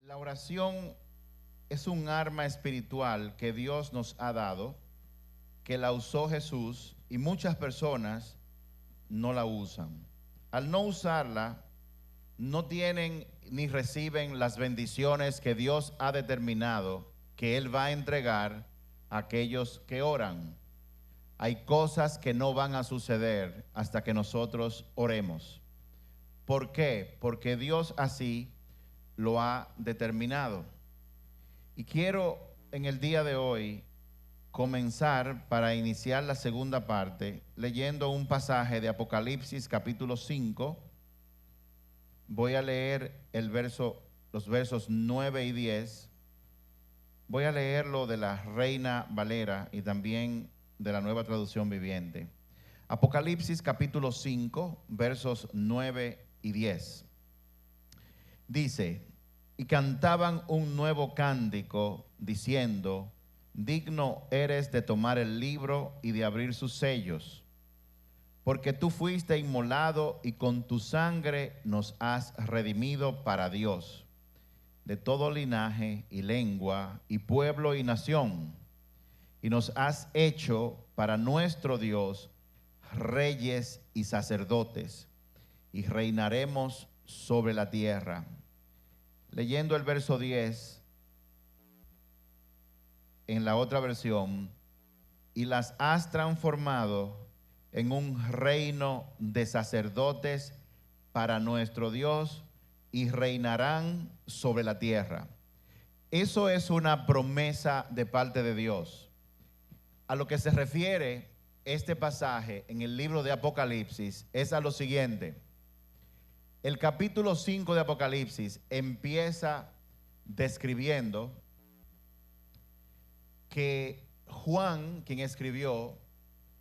La oración es un arma espiritual que Dios nos ha dado, que la usó Jesús y muchas personas no la usan. Al no usarla, no tienen ni reciben las bendiciones que Dios ha determinado que Él va a entregar a aquellos que oran. Hay cosas que no van a suceder hasta que nosotros oremos. ¿Por qué? Porque Dios así lo ha determinado. Y quiero en el día de hoy comenzar para iniciar la segunda parte leyendo un pasaje de Apocalipsis capítulo 5. Voy a leer los versos 9 y 10. Voy a leerlo de la Reina Valera y también de la Nueva Traducción Viviente. Apocalipsis capítulo 5, versos 9 y 10. Dice: y cantaban un nuevo cántico diciendo: digno eres de tomar el libro y de abrir sus sellos, porque tú fuiste inmolado y con tu sangre nos has redimido para Dios, de todo linaje y lengua y pueblo y nación, y nos has hecho para nuestro Dios reyes y sacerdotes, y reinaremos sobre la tierra. Leyendo el verso 10 en la otra versión: y las has transformado en un reino de sacerdotes para nuestro Dios, y reinarán sobre la tierra. Eso es una promesa de parte de Dios. A lo que se refiere este pasaje en el libro de Apocalipsis es a lo siguiente. El capítulo 5 de Apocalipsis empieza describiendo que Juan, quien escribió,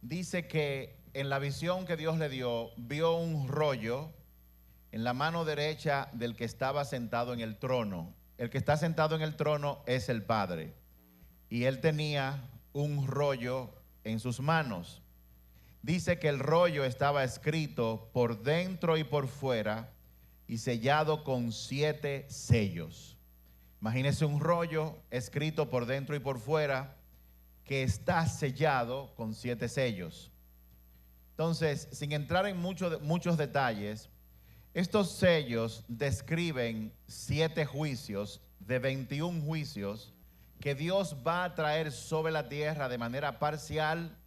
dice que en la visión que Dios le dio, vio un rollo en la mano derecha del que estaba sentado en el trono. El que está sentado en el trono es el Padre, y él tenía un rollo en sus manos. Dice que el rollo estaba escrito por dentro y por fuera y sellado con 7 sellos. Imagínese un rollo escrito por dentro y por fuera que está sellado con 7 sellos. Entonces, sin entrar en muchos detalles, estos sellos describen 7 juicios de 21 juicios que Dios va a traer sobre la tierra de manera parcial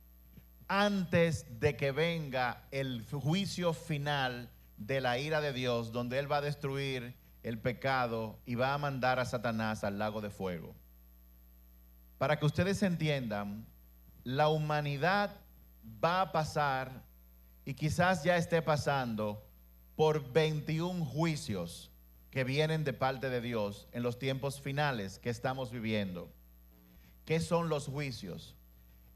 antes de que venga el juicio final de la ira de Dios, donde Él va a destruir el pecado y va a mandar a Satanás al lago de fuego. Para que ustedes entiendan, la humanidad va a pasar, y quizás ya esté pasando, por 21 juicios que vienen de parte de Dios en los tiempos finales que estamos viviendo. ¿Qué son los juicios?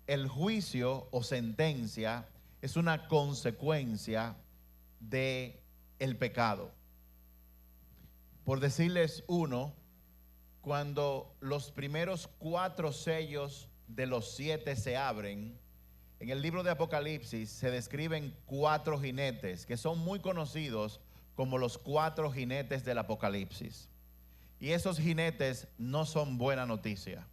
El juicio o sentencia es una consecuencia de el pecado. Por decirles uno, cuando los primeros 4 sellos de los 7 se abren, en el libro de Apocalipsis se describen 4 jinetes que son muy conocidos como los 4 jinetes del Apocalipsis. Y esos jinetes no son buena noticia,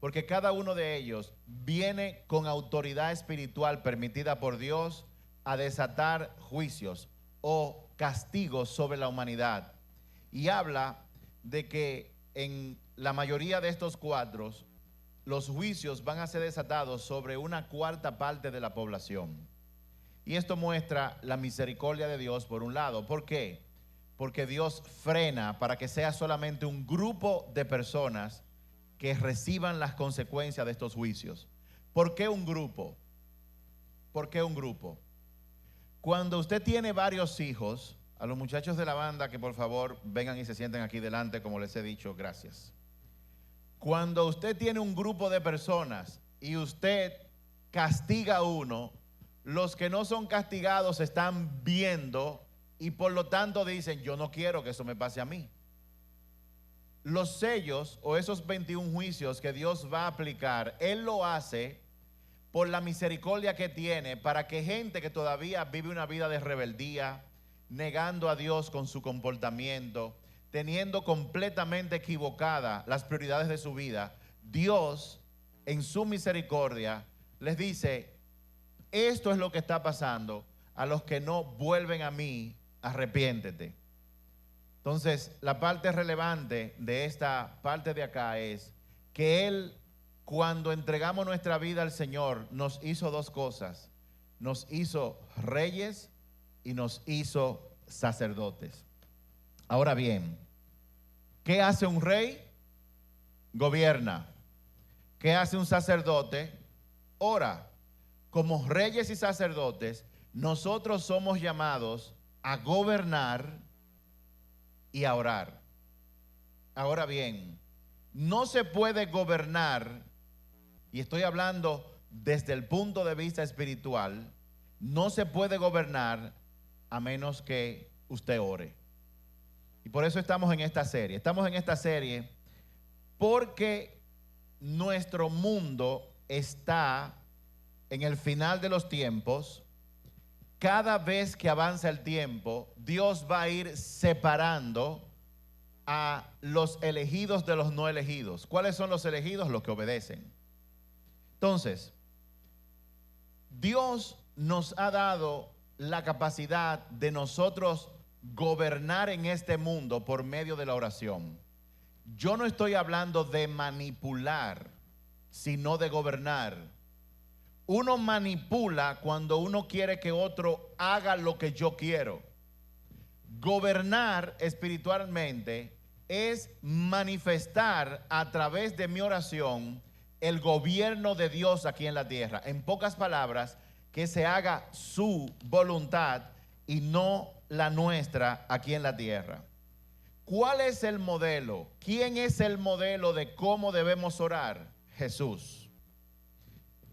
porque cada uno de ellos viene con autoridad espiritual permitida por Dios a desatar juicios o castigos sobre la humanidad. Y habla de que en la mayoría de estos 4, los juicios van a ser desatados sobre una 1/4 parte de la población. Y esto muestra la misericordia de Dios por un lado. ¿Por qué? Porque Dios frena para que sea solamente un grupo de personas que reciban las consecuencias de estos juicios. ¿Por qué un grupo? ¿Por qué un grupo? Cuando usted tiene varios hijos, a los muchachos de la banda que por favor vengan y se sienten aquí delante, como les he dicho, gracias. Cuando usted tiene un grupo de personas y usted castiga a uno, los que no son castigados están viendo y por lo tanto dicen: yo no quiero que eso me pase a mí. Los sellos o esos 21 juicios que Dios va a aplicar, Él lo hace por la misericordia que tiene para que gente que todavía vive una vida de rebeldía, negando a Dios con su comportamiento, teniendo completamente equivocadas las prioridades de su vida, Dios, en su misericordia, les dice: esto es lo que está pasando, a los que no vuelven a mí, arrepiéntete. Entonces, la parte relevante de esta parte de acá es que Él, cuando entregamos nuestra vida al Señor, nos hizo dos cosas: nos hizo reyes y nos hizo sacerdotes. Ahora bien, ¿qué hace un rey? Gobierna. ¿Qué hace un sacerdote? Ora. Como reyes y sacerdotes, nosotros somos llamados a gobernar y a orar. Ahora bien, no se puede gobernar, y estoy hablando desde el punto de vista espiritual, no se puede gobernar a menos que usted ore. Y por eso estamos en esta serie. Estamos en esta serie porque nuestro mundo está en el final de los tiempos. Cada vez que avanza el tiempo, Dios va a ir separando a los elegidos de los no elegidos. ¿Cuáles son los elegidos? Los que obedecen. Entonces, Dios nos ha dado la capacidad de nosotros gobernar en este mundo por medio de la oración. Yo no estoy hablando de manipular, sino de gobernar. Uno manipula cuando uno quiere que otro haga lo que yo quiero. Gobernar espiritualmente es manifestar a través de mi oración el gobierno de Dios aquí en la tierra. En pocas palabras, que se haga su voluntad y no la nuestra aquí en la tierra. ¿Cuál es el modelo? ¿Quién es el modelo de cómo debemos orar? Jesús.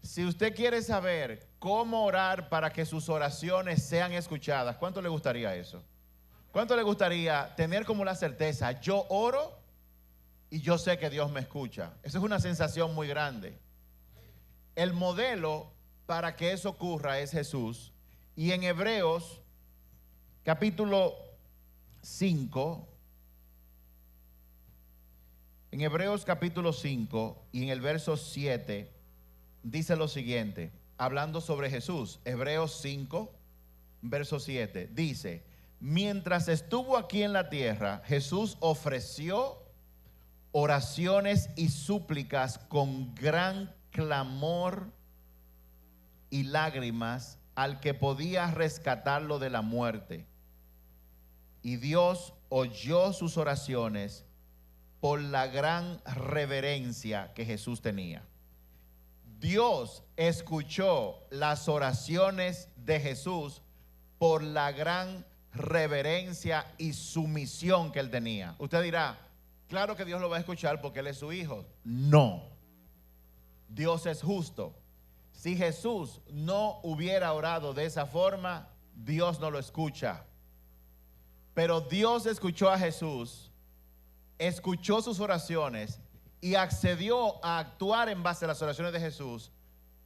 Si usted quiere saber cómo orar para que sus oraciones sean escuchadas, ¿cuánto le gustaría eso? ¿Cuánto le gustaría tener como la certeza: yo oro y yo sé que Dios me escucha? Eso es una sensación muy grande. El modelo para que eso ocurra es Jesús. Y en Hebreos capítulo 5, en Hebreos capítulo 5 y en el verso 7 dice lo siguiente, hablando sobre Jesús. Hebreos 5, verso 7, dice: mientras estuvo aquí en la tierra, Jesús ofreció oraciones y súplicas con gran clamor y lágrimas al que podía rescatarlo de la muerte. Y Dios oyó sus oraciones por la gran reverencia que Jesús tenía. Dios escuchó las oraciones de Jesús por la gran reverencia y sumisión que él tenía. Usted dirá: claro que Dios lo va a escuchar porque él es su hijo. No. Dios es justo. Si Jesús no hubiera orado de esa forma, Dios no lo escucha. Pero Dios escuchó a Jesús, escuchó sus oraciones y accedió a actuar en base a las oraciones de Jesús,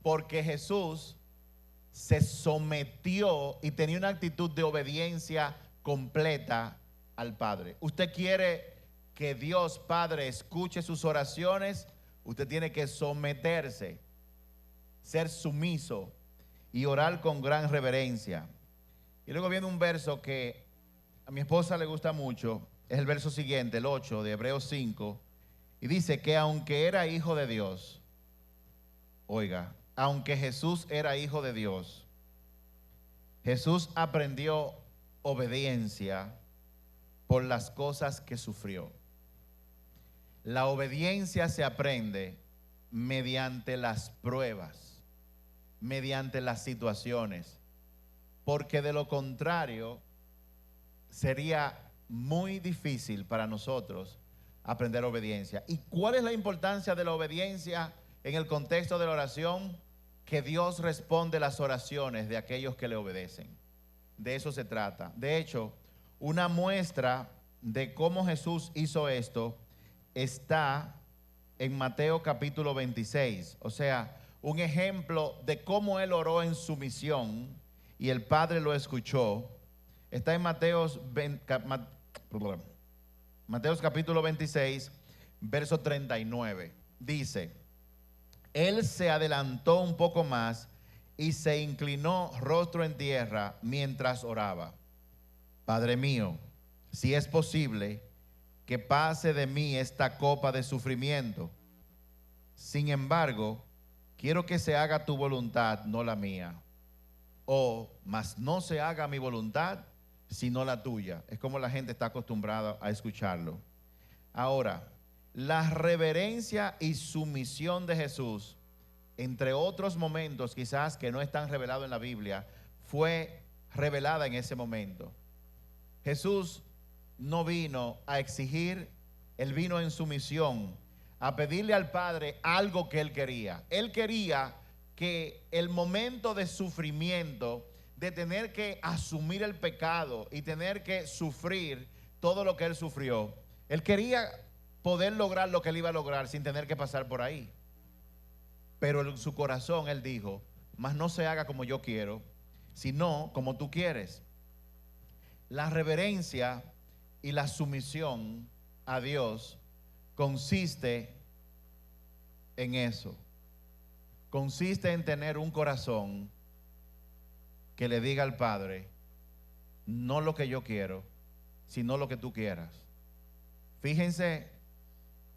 porque Jesús se sometió y tenía una actitud de obediencia completa al Padre. Usted quiere que Dios Padre escuche sus oraciones, usted tiene que someterse, ser sumiso y orar con gran reverencia. Y luego viene un verso que a mi esposa le gusta mucho, es el verso siguiente, el 8 de Hebreos 5, y dice que aunque era hijo de Dios, oiga, aunque Jesús era hijo de Dios, Jesús aprendió obediencia por las cosas que sufrió. La obediencia se aprende mediante las pruebas, mediante las situaciones, porque de lo contrario sería muy difícil para nosotros aprender obediencia. ¿Y cuál es la importancia de la obediencia en el contexto de la oración? Que Dios responde las oraciones de aquellos que le obedecen. De eso se trata. De hecho, una muestra de cómo Jesús hizo esto está en Mateo capítulo 26. O sea, un ejemplo de cómo él oró en su misión y el Padre lo escuchó. Está en Mateo capítulo 26, verso 39. Dice: Él se adelantó un poco más y se inclinó rostro en tierra mientras oraba. Padre mío, si es posible, que pase de mí esta copa de sufrimiento. Sin embargo, quiero que se haga tu voluntad, no la mía. Mas no se haga mi voluntad, sino la tuya. Es como la gente está acostumbrada a escucharlo. Ahora, la reverencia y sumisión de Jesús, entre otros momentos quizás que no están revelados en la Biblia, fue revelada en ese momento. Jesús no vino a exigir, Él vino en sumisión, a pedirle al Padre algo que Él quería. Él quería que el momento de sufrimiento, de tener que asumir el pecado y tener que sufrir todo lo que Él sufrió, Él quería poder lograr lo que Él iba a lograr sin tener que pasar por ahí. Pero en su corazón Él dijo: mas no se haga como yo quiero, sino como tú quieres. La reverencia y la sumisión a Dios consiste en eso. Consiste en tener un corazón que le diga al Padre: no lo que yo quiero, sino lo que tú quieras. Fíjense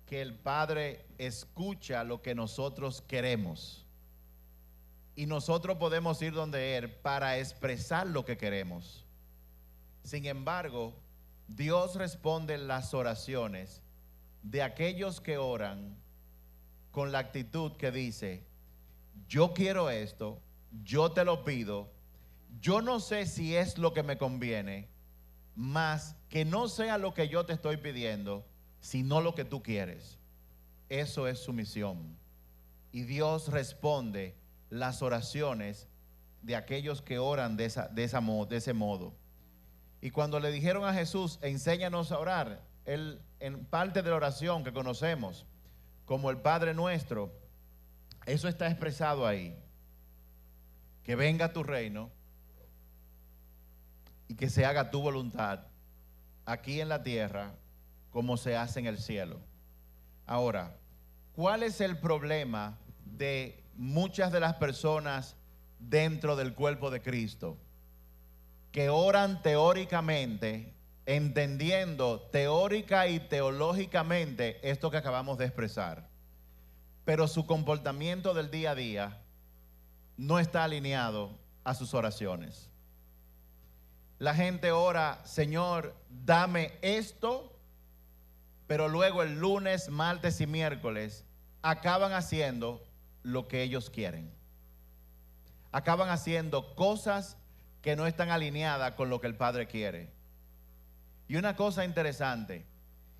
que el Padre escucha lo que nosotros queremos, y nosotros podemos ir donde Él para expresar lo que queremos. Sin embargo, Dios responde las oraciones de aquellos que oran con la actitud que dice: yo quiero esto, yo te lo pido, yo no sé si es lo que me conviene, mas que no sea lo que yo te estoy pidiendo, sino lo que tú quieres. Eso es sumisión. Y Dios responde las oraciones de aquellos que oran de ese modo. Y cuando le dijeron a Jesús: enséñanos a orar, Él, en parte de la oración que conocemos como el Padre Nuestro, eso está expresado ahí: que venga tu reino y que se haga tu voluntad aquí en la tierra como se hace en el cielo. Ahora, ¿cuál es el problema de muchas de las personas dentro del cuerpo de Cristo? Que oran teóricamente, entendiendo teórica y teológicamente esto que acabamos de expresar, pero su comportamiento del día a día no está alineado a sus oraciones. La gente ora: Señor, dame esto, pero luego el lunes, martes y miércoles acaban haciendo lo que ellos quieren. Acaban haciendo cosas que no están alineadas con lo que el Padre quiere. Y una cosa interesante: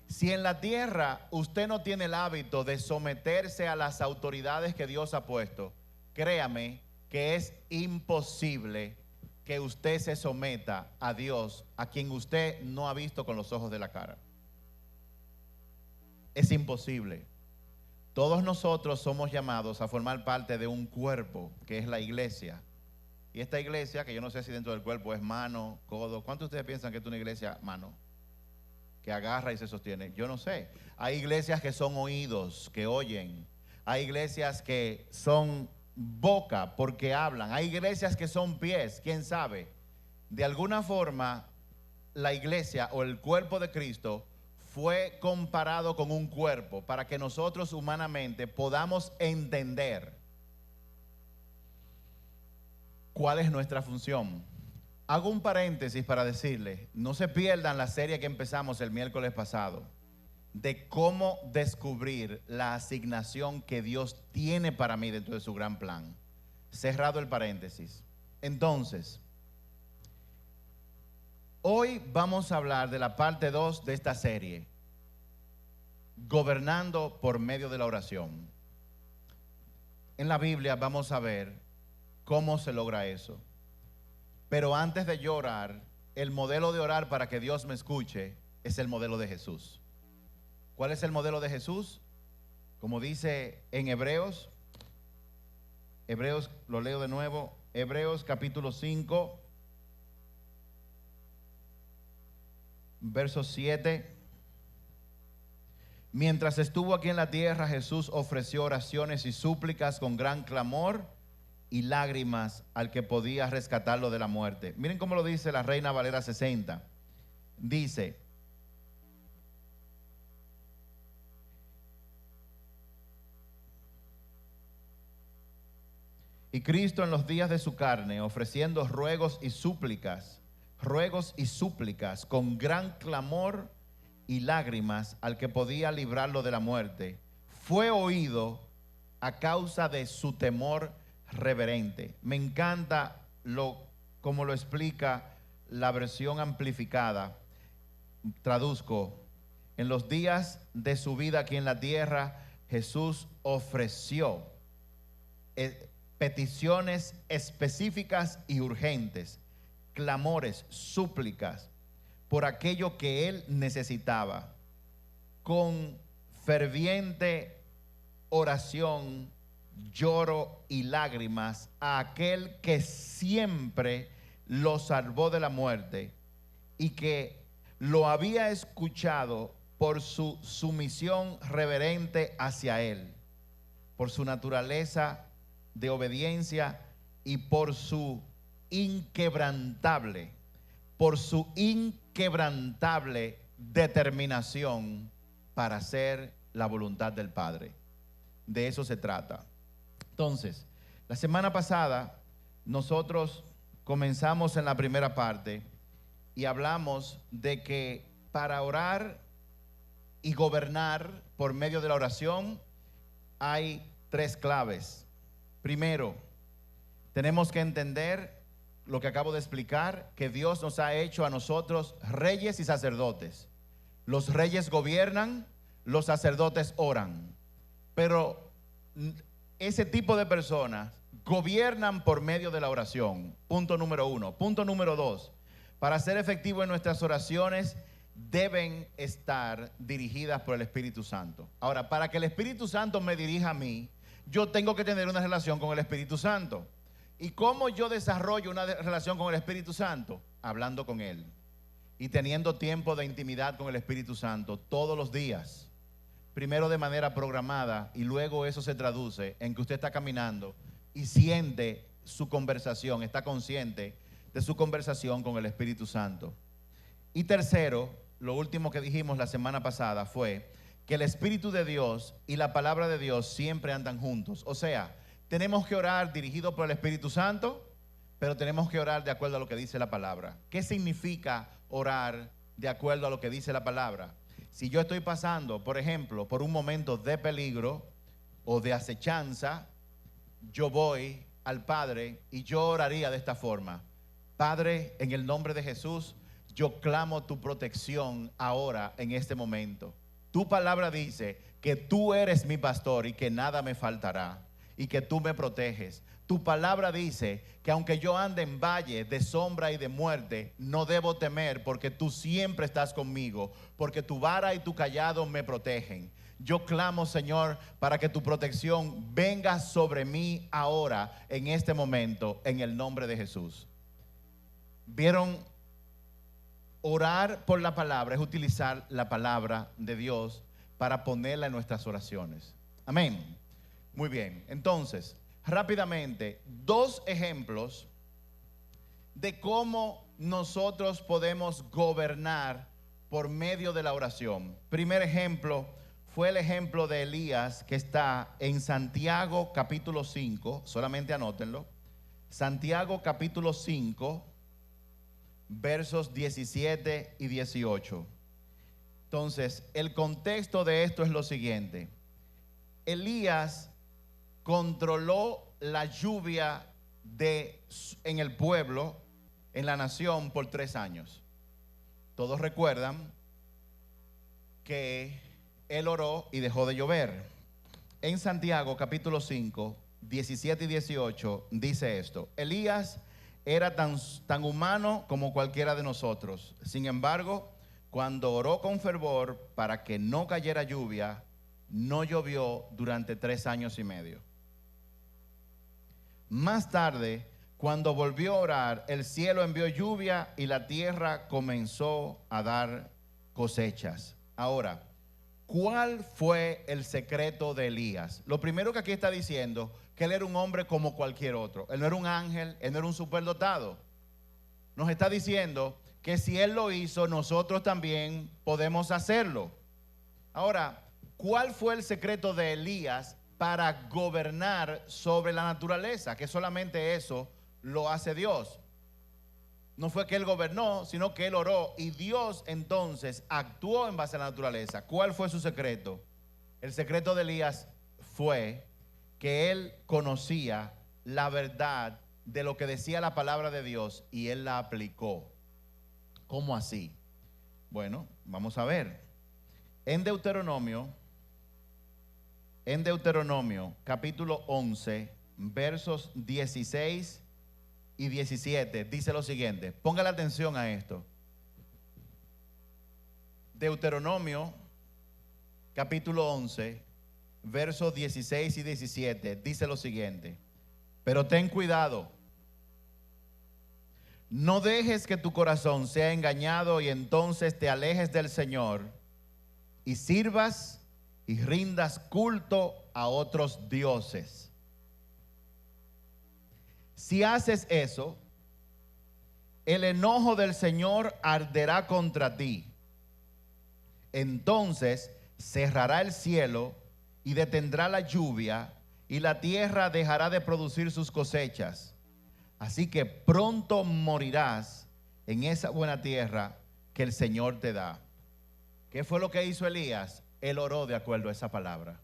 si en la tierra usted no tiene el hábito de someterse a las autoridades que Dios ha puesto, créame que es imposible que usted se someta a Dios, a quien usted no ha visto con los ojos de la cara. Es imposible. Todos nosotros somos llamados a formar parte de un cuerpo, que es la iglesia. Y esta iglesia, que yo no sé si dentro del cuerpo es mano, codo. ¿Cuántos de ustedes piensan que es una iglesia mano? Que agarra y se sostiene. Yo no sé. Hay iglesias que son oídos, que oyen. Hay iglesias que son boca, porque hablan. Hay iglesias que son pies, quién sabe. De alguna forma, la iglesia o el cuerpo de Cristo fue comparado con un cuerpo para que nosotros humanamente podamos entender cuál es nuestra función. Hago un paréntesis para decirles: no se pierdan la serie que empezamos el miércoles pasado, de cómo descubrir la asignación que Dios tiene para mí dentro de su gran plan. Cerrado el paréntesis. Entonces, hoy vamos a hablar de la parte 2 de esta serie, gobernando por medio de la oración. En la Biblia vamos a ver cómo se logra eso. Pero antes de yo orar, el modelo de orar para que Dios me escuche es el modelo de Jesús. ¿Cuál es el modelo de Jesús? Como dice en Hebreos, lo leo de nuevo, Hebreos capítulo 5, verso 7. Mientras estuvo aquí en la tierra, Jesús ofreció oraciones y súplicas con gran clamor y lágrimas al que podía rescatarlo de la muerte. Miren cómo lo dice la Reina Valera 60. Dice: y Cristo en los días de su carne, ofreciendo ruegos y súplicas con gran clamor y lágrimas al que podía librarlo de la muerte, fue oído a causa de su temor reverente. Me encanta como lo explica la versión amplificada. Traduzco: en los días de su vida aquí en la tierra, Jesús ofreció peticiones específicas y urgentes, clamores, súplicas por aquello que él necesitaba, con ferviente oración, lloro y lágrimas a aquel que siempre lo salvó de la muerte y que lo había escuchado por su sumisión reverente hacia él, por su naturaleza de obediencia y por su inquebrantable determinación para hacer la voluntad del Padre. De eso se trata. Entonces, la semana pasada nosotros comenzamos en la primera parte y hablamos de que para orar y gobernar por medio de la oración hay 3 claves. Primero, tenemos que entender lo que acabo de explicar, que Dios nos ha hecho a nosotros reyes y sacerdotes. Los reyes gobiernan, los sacerdotes oran. Pero ese tipo de personas gobiernan por medio de la oración. Punto número 1. Punto número 2. Para ser efectivo en nuestras oraciones, deben estar dirigidas por el Espíritu Santo. Ahora, para que el Espíritu Santo me dirija a mí, yo tengo que tener una relación con el Espíritu Santo. ¿Y cómo yo desarrollo una relación con el Espíritu Santo? Hablando con Él y teniendo tiempo de intimidad con el Espíritu Santo todos los días. Primero de manera programada y luego eso se traduce en que usted está caminando y siente su conversación, está consciente de su conversación con el Espíritu Santo. Y tercero, lo último que dijimos la semana pasada fue que el Espíritu de Dios y la palabra de Dios siempre andan juntos. O sea, tenemos que orar dirigido por el Espíritu Santo, pero tenemos que orar de acuerdo a lo que dice la palabra. ¿Qué significa orar de acuerdo a lo que dice la palabra? Si yo estoy pasando, por ejemplo, por un momento de peligro o de acechanza, yo voy al Padre y yo oraría de esta forma: Padre, en el nombre de Jesús, yo clamo tu protección ahora en este momento. Tu palabra dice que tú eres mi pastor y que nada me faltará y que tú me proteges. Tu palabra dice que aunque yo ande en valle de sombra y de muerte, no debo temer porque tú siempre estás conmigo, porque tu vara y tu cayado me protegen. Yo clamo, Señor, para que tu protección venga sobre mí ahora, en este momento, en el nombre de Jesús. ¿Vieron? Orar por la palabra es utilizar la palabra de Dios para ponerla en nuestras oraciones. Amén. Muy bien, entonces, rápidamente, 2 ejemplos de cómo nosotros podemos gobernar por medio de la oración. Primer ejemplo fue el ejemplo de Elías, que está en Santiago capítulo 5, solamente anótenlo. Santiago capítulo 5, versos 17 y 18. Entonces, el contexto de esto es lo siguiente. Elías controló la lluvia en el pueblo, en la nación, por 3 años. Todos recuerdan que él oró y dejó de llover. En Santiago capítulo 5, 17 y 18 dice esto: Elías era tan humano como cualquiera de nosotros. Sin embargo, cuando oró con fervor para que no cayera lluvia, no llovió durante 3 años y medio. Más tarde, cuando volvió a orar, el cielo envió lluvia y la tierra comenzó a dar cosechas. Ahora, ¿cuál fue el secreto de Elías? Lo primero que aquí está diciendo, que él era un hombre como cualquier otro. Él no era un ángel, él no era un superdotado. Nos está diciendo que si él lo hizo, nosotros también podemos hacerlo. Ahora, ¿cuál fue el secreto de Elías para gobernar sobre la naturaleza? Que solamente eso lo hace Dios. No fue que él gobernó, sino que él oró y Dios entonces actuó en base a la naturaleza. ¿Cuál fue su secreto? El secreto de Elías fue que él conocía la verdad de lo que decía la palabra de Dios y él la aplicó. ¿Cómo así? Bueno, vamos a ver. En Deuteronomio capítulo 11, versos 16 y 17, dice lo siguiente. Ponga la atención a esto. Deuteronomio capítulo 11, versos 16 y 17, dice lo siguiente. Pero ten cuidado. No dejes que tu corazón sea engañado y entonces te alejes del Señor y sirvas y rindas culto a otros dioses. Si haces eso, el enojo del Señor arderá contra ti. Entonces cerrará el cielo y detendrá la lluvia y la tierra dejará de producir sus cosechas. Así que pronto morirás en esa buena tierra que el Señor te da. ¿Qué fue lo que hizo Elías? Él oró de acuerdo a esa palabra.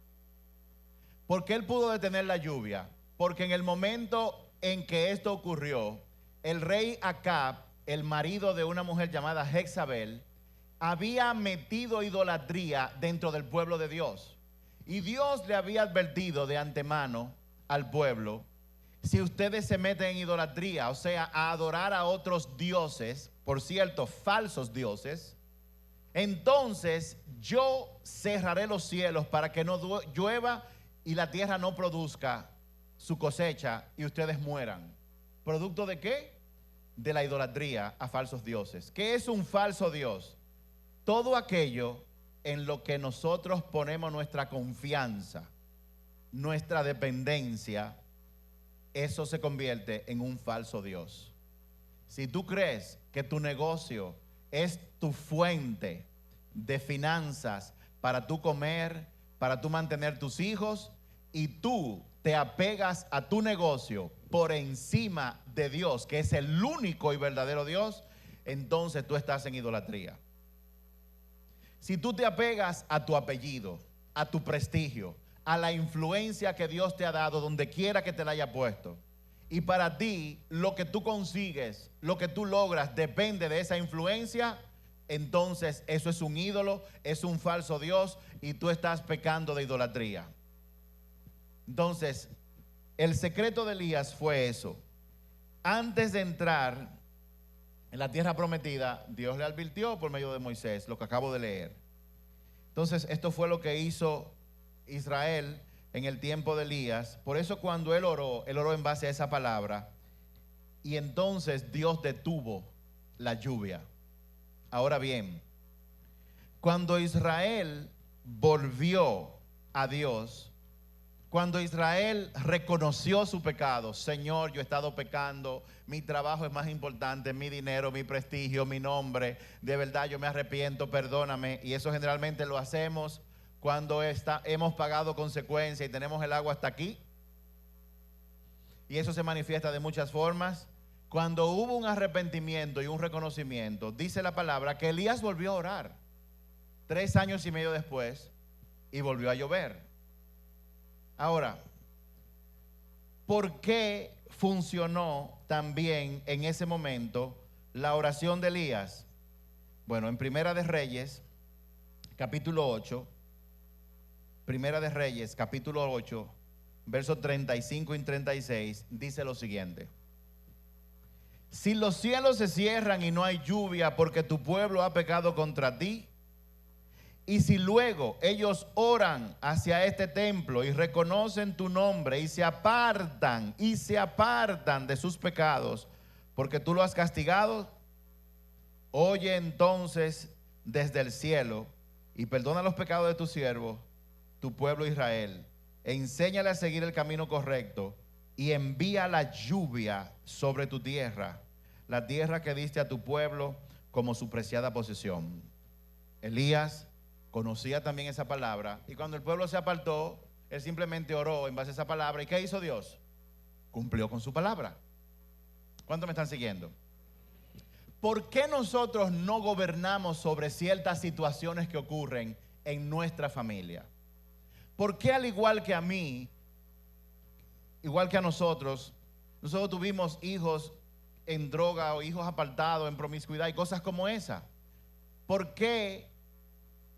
¿Por qué él pudo detener la lluvia? Porque en el momento en que esto ocurrió, el rey Acab, el marido de una mujer llamada Jezabel, había metido idolatría dentro del pueblo de Dios. Y Dios le había advertido de antemano al pueblo: si ustedes se meten en idolatría, o sea, a adorar a otros dioses, por cierto, falsos dioses, entonces yo cerraré los cielos para que no llueva y la tierra no produzca su cosecha y ustedes mueran. ¿Producto de qué? De la idolatría a falsos dioses. ¿Qué es un falso dios? Todo aquello en lo que nosotros ponemos nuestra confianza, nuestra dependencia, eso se convierte en un falso dios. Si tú crees que tu negocio es tu fuente de finanzas para tú comer, para tú mantener tus hijos, y tú te apegas a tu negocio por encima de Dios, que es el único y verdadero Dios, entonces tú estás en idolatría. Si tú te apegas a tu apellido, a tu prestigio, a la influencia que Dios te ha dado donde quiera que te la haya puesto, y para ti lo que tú consigues, lo que tú logras depende de esa influencia, entonces eso es un ídolo, es un falso Dios y tú estás pecando de idolatría. Entonces, el secreto de Elías fue eso. Antes de entrar en la tierra prometida, Dios le advirtió por medio de Moisés, lo que acabo de leer. Entonces, esto fue lo que hizo Israel en el tiempo de Elías. Por eso cuando él oró en base a esa palabra. Y entonces Dios detuvo la lluvia. Ahora bien, cuando Israel volvió a Dios, cuando Israel reconoció su pecado: Señor, yo he estado pecando, mi trabajo es más importante, mi dinero, mi prestigio, mi nombre, de verdad yo me arrepiento, perdóname. Y eso generalmente lo hacemos cuando hemos pagado consecuencias y tenemos el agua hasta aquí. Y eso se manifiesta de muchas formas. Cuando hubo un arrepentimiento y un reconocimiento, dice la palabra que Elías volvió a orar 3 años y medio después y volvió a llover. Ahora, ¿por qué funcionó también en ese momento la oración de Elías? Bueno, en Primera de Reyes, capítulo 8, versos 35 y 36, dice lo siguiente: si los cielos se cierran y no hay lluvia porque tu pueblo ha pecado contra ti, y si luego ellos oran hacia este templo y reconocen tu nombre y se apartan de sus pecados porque tú lo has castigado, oye entonces desde el cielo y perdona los pecados de tu siervo, tu pueblo Israel, e enséñale a seguir el camino correcto, y envía la lluvia sobre tu tierra, la tierra que diste a tu pueblo como su preciada posesión. Elías conocía también esa palabra, y cuando el pueblo se apartó, él simplemente oró en base a esa palabra. ¿Y qué hizo Dios? Cumplió con su palabra. ¿Cuántos me están siguiendo? ¿Por qué nosotros no gobernamos sobre ciertas situaciones que ocurren en nuestra familia? ¿Por qué al igual que a mí, igual que a nosotros tuvimos hijos en droga o hijos apartados, en promiscuidad y cosas como esa? ¿Por qué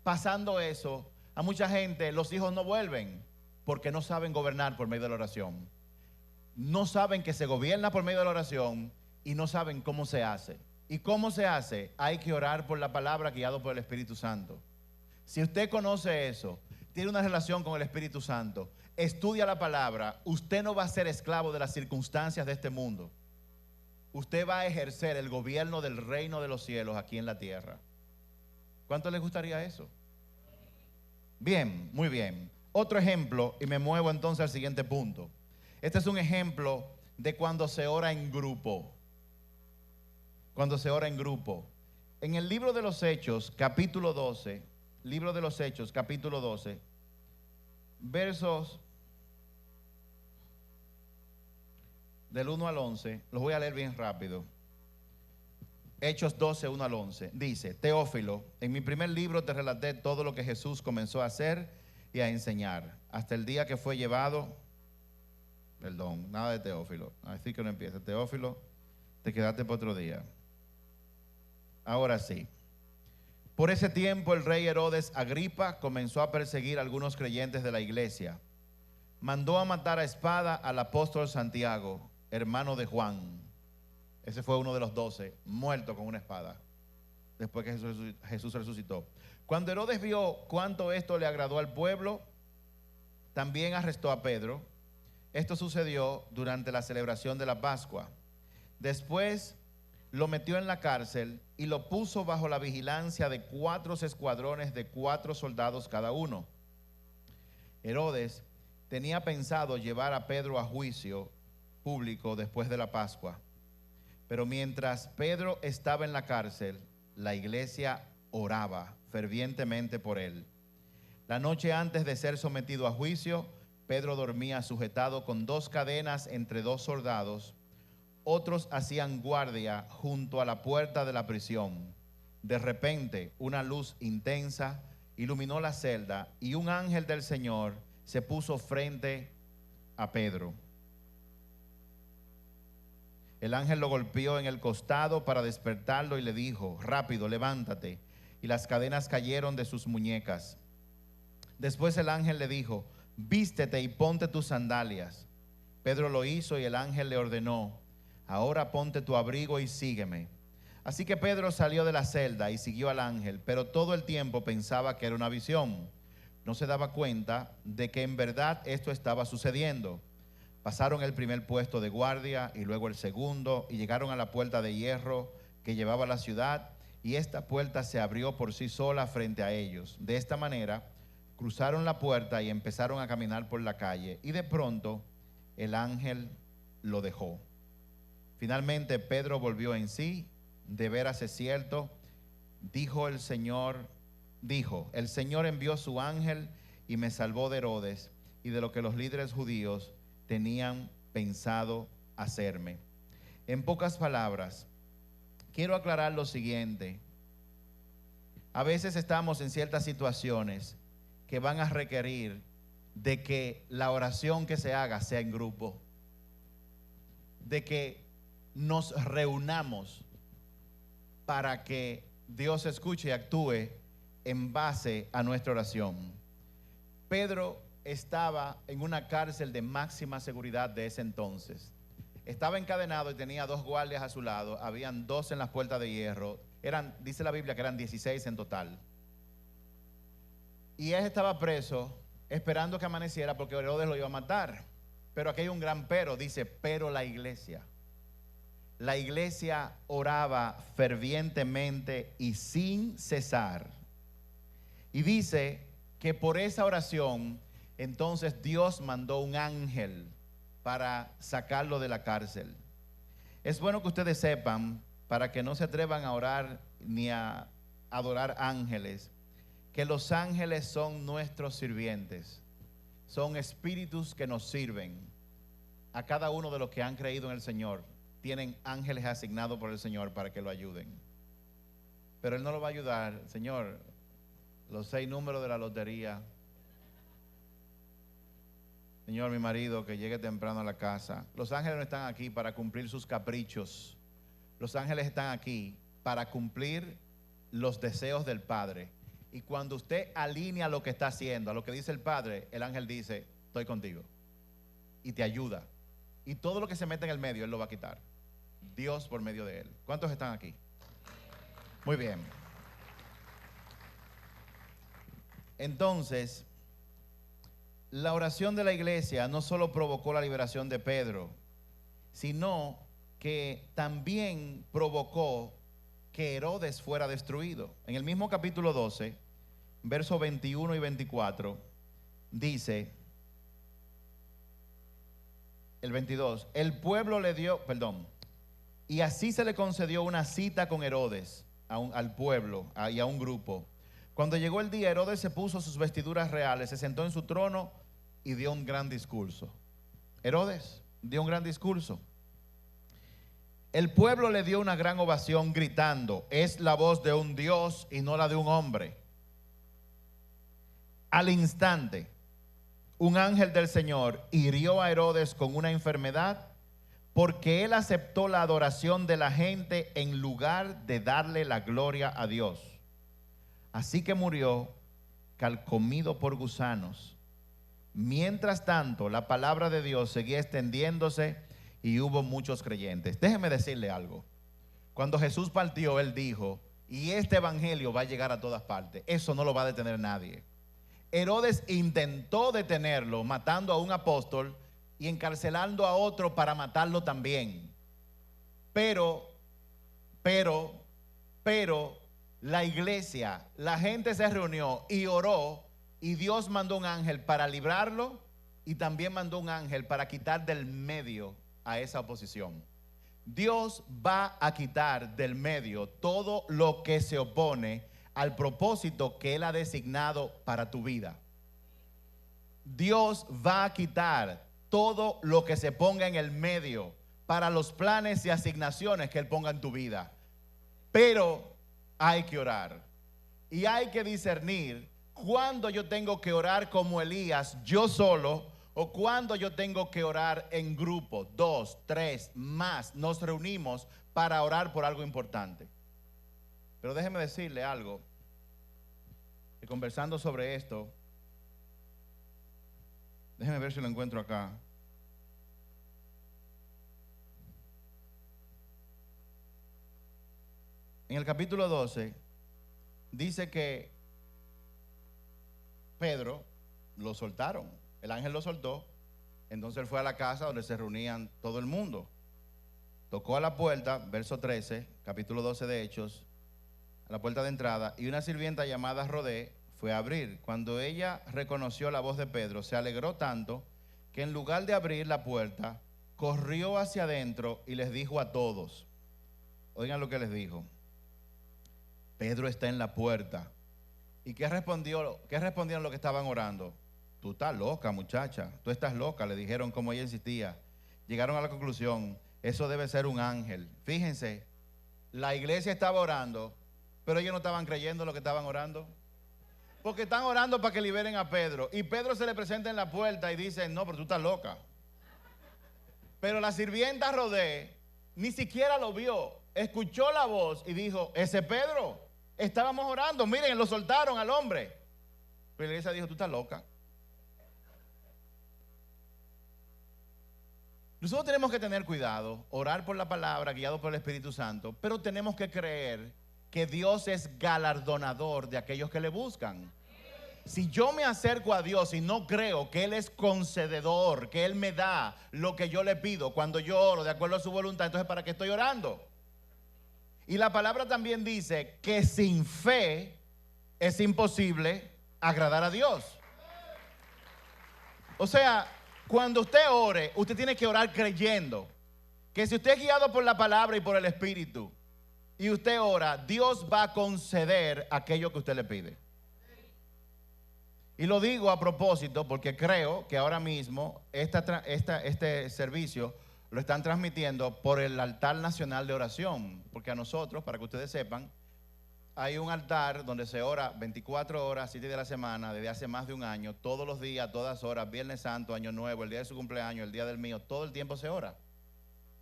pasando eso a mucha gente los hijos no vuelven? Porque no saben gobernar por medio de la oración. No saben que se gobierna por medio de la oración y no saben cómo se hace. ¿Y cómo se hace? Hay que orar por la palabra guiado por el Espíritu Santo. Si usted conoce eso, tiene una relación con el Espíritu Santo, estudia la palabra, usted no va a ser esclavo de las circunstancias de este mundo. Usted va a ejercer el gobierno del reino de los cielos aquí en la tierra. ¿Cuánto les gustaría eso? Bien, muy bien. Otro ejemplo, y me muevo entonces al siguiente punto. Este es un ejemplo de cuando se ora en grupo. Cuando se ora en grupo. En el libro de los Hechos, capítulo 12, libro de los Hechos, capítulo 12, versos del 1 al 11, los voy a leer bien rápido. Hechos 12, 1 al 11, dice: Teófilo, en mi primer libro te relaté todo lo que Jesús comenzó a hacer y a enseñar, hasta el día que fue llevado, perdón, nada de Teófilo, así que no empieza. Teófilo, te quedaste para otro día. Ahora sí. Por ese tiempo el rey Herodes Agripa comenzó a perseguir a algunos creyentes de la iglesia. Mandó a matar a espada al apóstol Santiago, hermano de Juan. Ese fue uno de los 12, muerto con una espada, después que Jesús resucitó. Cuando Herodes vio cuánto esto le agradó al pueblo, también arrestó a Pedro. Esto sucedió durante la celebración de la Pascua. Después lo metió en la cárcel y lo puso bajo la vigilancia de 4 escuadrones de 4 soldados cada uno. Herodes tenía pensado llevar a Pedro a juicio público después de la Pascua. Pero mientras Pedro estaba en la cárcel, la iglesia oraba fervientemente por él. La noche antes de ser sometido a juicio, Pedro dormía sujetado con 2 cadenas entre 2 soldados. Otros hacían guardia junto a la puerta de la prisión. De repente, una luz intensa iluminó la celda y un ángel del Señor se puso frente a Pedro. El ángel lo golpeó en el costado para despertarlo y le dijo: rápido, levántate. Y las cadenas cayeron de sus muñecas. Después el ángel le dijo: vístete y ponte tus sandalias. Pedro lo hizo y el ángel le ordenó: ahora ponte tu abrigo y sígueme. Así que Pedro salió de la celda y siguió al ángel, pero todo el tiempo pensaba que era una visión. No se daba cuenta de que en verdad esto estaba sucediendo. Pasaron el primer puesto de guardia y luego el segundo, y llegaron a la puerta de hierro que llevaba a la ciudad, y esta puerta se abrió por sí sola frente a ellos. De esta manera cruzaron la puerta y empezaron a caminar por la calle, y de pronto el ángel lo dejó. Finalmente Pedro volvió en sí. De veras es cierto, el Señor envió su ángel y me salvó de Herodes y de lo que los líderes judíos tenían pensado hacerme. En pocas palabras, quiero aclarar lo siguiente. A veces estamos en ciertas situaciones que van a requerir de que la oración que se haga sea en grupo, de que nos reunamos para que Dios escuche y actúe en base a nuestra oración. Pedro estaba en una cárcel de máxima seguridad de ese entonces. Estaba encadenado y tenía 2 guardias a su lado. Habían 2 en las puertas de hierro. Dice la Biblia que eran 16 en total. Y él estaba preso esperando que amaneciera porque Herodes lo iba a matar. Pero aquí hay un gran pero, dice: pero la iglesia oraba fervientemente y sin cesar Y dice que por esa oración, entonces Dios mandó un ángel para sacarlo de la cárcel. Es bueno que ustedes sepan, para que no se atrevan a orar ni a adorar ángeles, que los ángeles son nuestros sirvientes, son espíritus que nos sirven. A cada uno de los que han creído en el Señor, tienen ángeles asignados por el Señor para que lo ayuden. Pero Él no lo va a ayudar. Señor, los 6 números de la lotería. Señor, mi marido que llegue temprano a la casa. Los ángeles no están aquí para cumplir sus caprichos. Los ángeles están aquí para cumplir los deseos del Padre. Y cuando usted alinea lo que está haciendo a lo que dice el Padre, el ángel dice, estoy contigo. Y te ayuda. Y todo lo que se mete en el medio, Él lo va a quitar. Dios por medio de Él. ¿Cuántos están aquí? Muy bien. Entonces, la oración de la iglesia no solo provocó la liberación de Pedro, sino que también provocó que Herodes fuera destruido. En el mismo capítulo 12, versos 21 y 24, dice, el 22, el pueblo le dio, y así se le concedió una cita con Herodes, al pueblo y a un grupo. Cuando llegó el día, Herodes se puso sus vestiduras reales, se sentó en su trono y dio un gran discurso. Herodes dio un gran discurso. El pueblo le dio una gran ovación gritando, es la voz de un Dios y no la de un hombre. Al instante, un ángel del Señor hirió a Herodes con una enfermedad porque él aceptó la adoración de la gente en lugar de darle la gloria a Dios. Así que murió carcomido por gusanos. Mientras tanto, la palabra de Dios seguía extendiéndose y hubo muchos creyentes. Déjeme decirle algo. Cuando Jesús partió, Él dijo, y este evangelio va a llegar a todas partes. Eso no lo va a detener nadie. Herodes intentó detenerlo matando a un apóstol y encarcelando a otro para matarlo también. Pero la iglesia, la gente se reunió y oró y Dios mandó un ángel para librarlo y también mandó un ángel para quitar del medio a esa oposición. Dios va a quitar del medio todo lo que se opone al propósito que Él ha designado para tu vida. Dios va a quitar todo lo que se ponga en el medio para los planes y asignaciones que Él ponga en tu vida. Pero hay que orar y hay que discernir cuándo yo tengo que orar como Elías, yo solo, o cuándo yo tengo que orar en grupo, 2, 3, más. Nos reunimos para orar por algo importante. Pero déjeme decirle algo, que conversando sobre esto, déjeme ver si lo encuentro acá. En el capítulo 12 dice que Pedro lo soltaron, el ángel lo soltó, entonces él fue a la casa donde se reunían todo el mundo. Tocó a la puerta, verso 13, capítulo 12 de Hechos, a la puerta de entrada, y una sirvienta llamada Rodé fue a abrir. Cuando ella reconoció la voz de Pedro, se alegró tanto que en lugar de abrir la puerta, corrió hacia adentro y les dijo a todos, oigan lo que les dijo, Pedro está en la puerta. ¿Y qué respondieron los que estaban orando? Tú estás loca, muchacha, tú estás loca, le dijeron como ella insistía. Llegaron a la conclusión, eso debe ser un ángel. Fíjense, la iglesia estaba orando, pero ellos no estaban creyendo lo que estaban orando. Porque están orando para que liberen a Pedro. Y Pedro se le presenta en la puerta y dice, no, pero tú estás loca. Pero la sirvienta Rodé ni siquiera lo vio, escuchó la voz y dijo, ese Pedro, estábamos orando, miren, lo soltaron al hombre. Pero la iglesia dijo, tú estás loca. Nosotros tenemos que tener cuidado, orar por la palabra, guiado por el Espíritu Santo, pero tenemos que creer que Dios es galardonador de aquellos que le buscan. Si yo me acerco a Dios y no creo que Él es concededor, que Él me da lo que yo le pido cuando yo oro de acuerdo a su voluntad, entonces ¿para qué estoy orando? Y la palabra también dice que sin fe es imposible agradar a Dios. O sea, cuando usted ore, usted tiene que orar creyendo que si usted es guiado por la palabra y por el Espíritu y usted ora, Dios va a conceder aquello que usted le pide. Y lo digo a propósito porque creo que ahora mismo este servicio lo están transmitiendo por el altar nacional de oración. Porque a nosotros, para que ustedes sepan, hay un altar donde se ora 24 horas, 7 días de la semana, desde hace más de un año, todos los días, todas horas, Viernes Santo, Año Nuevo, el día de su cumpleaños, el día del mío, todo el tiempo se ora.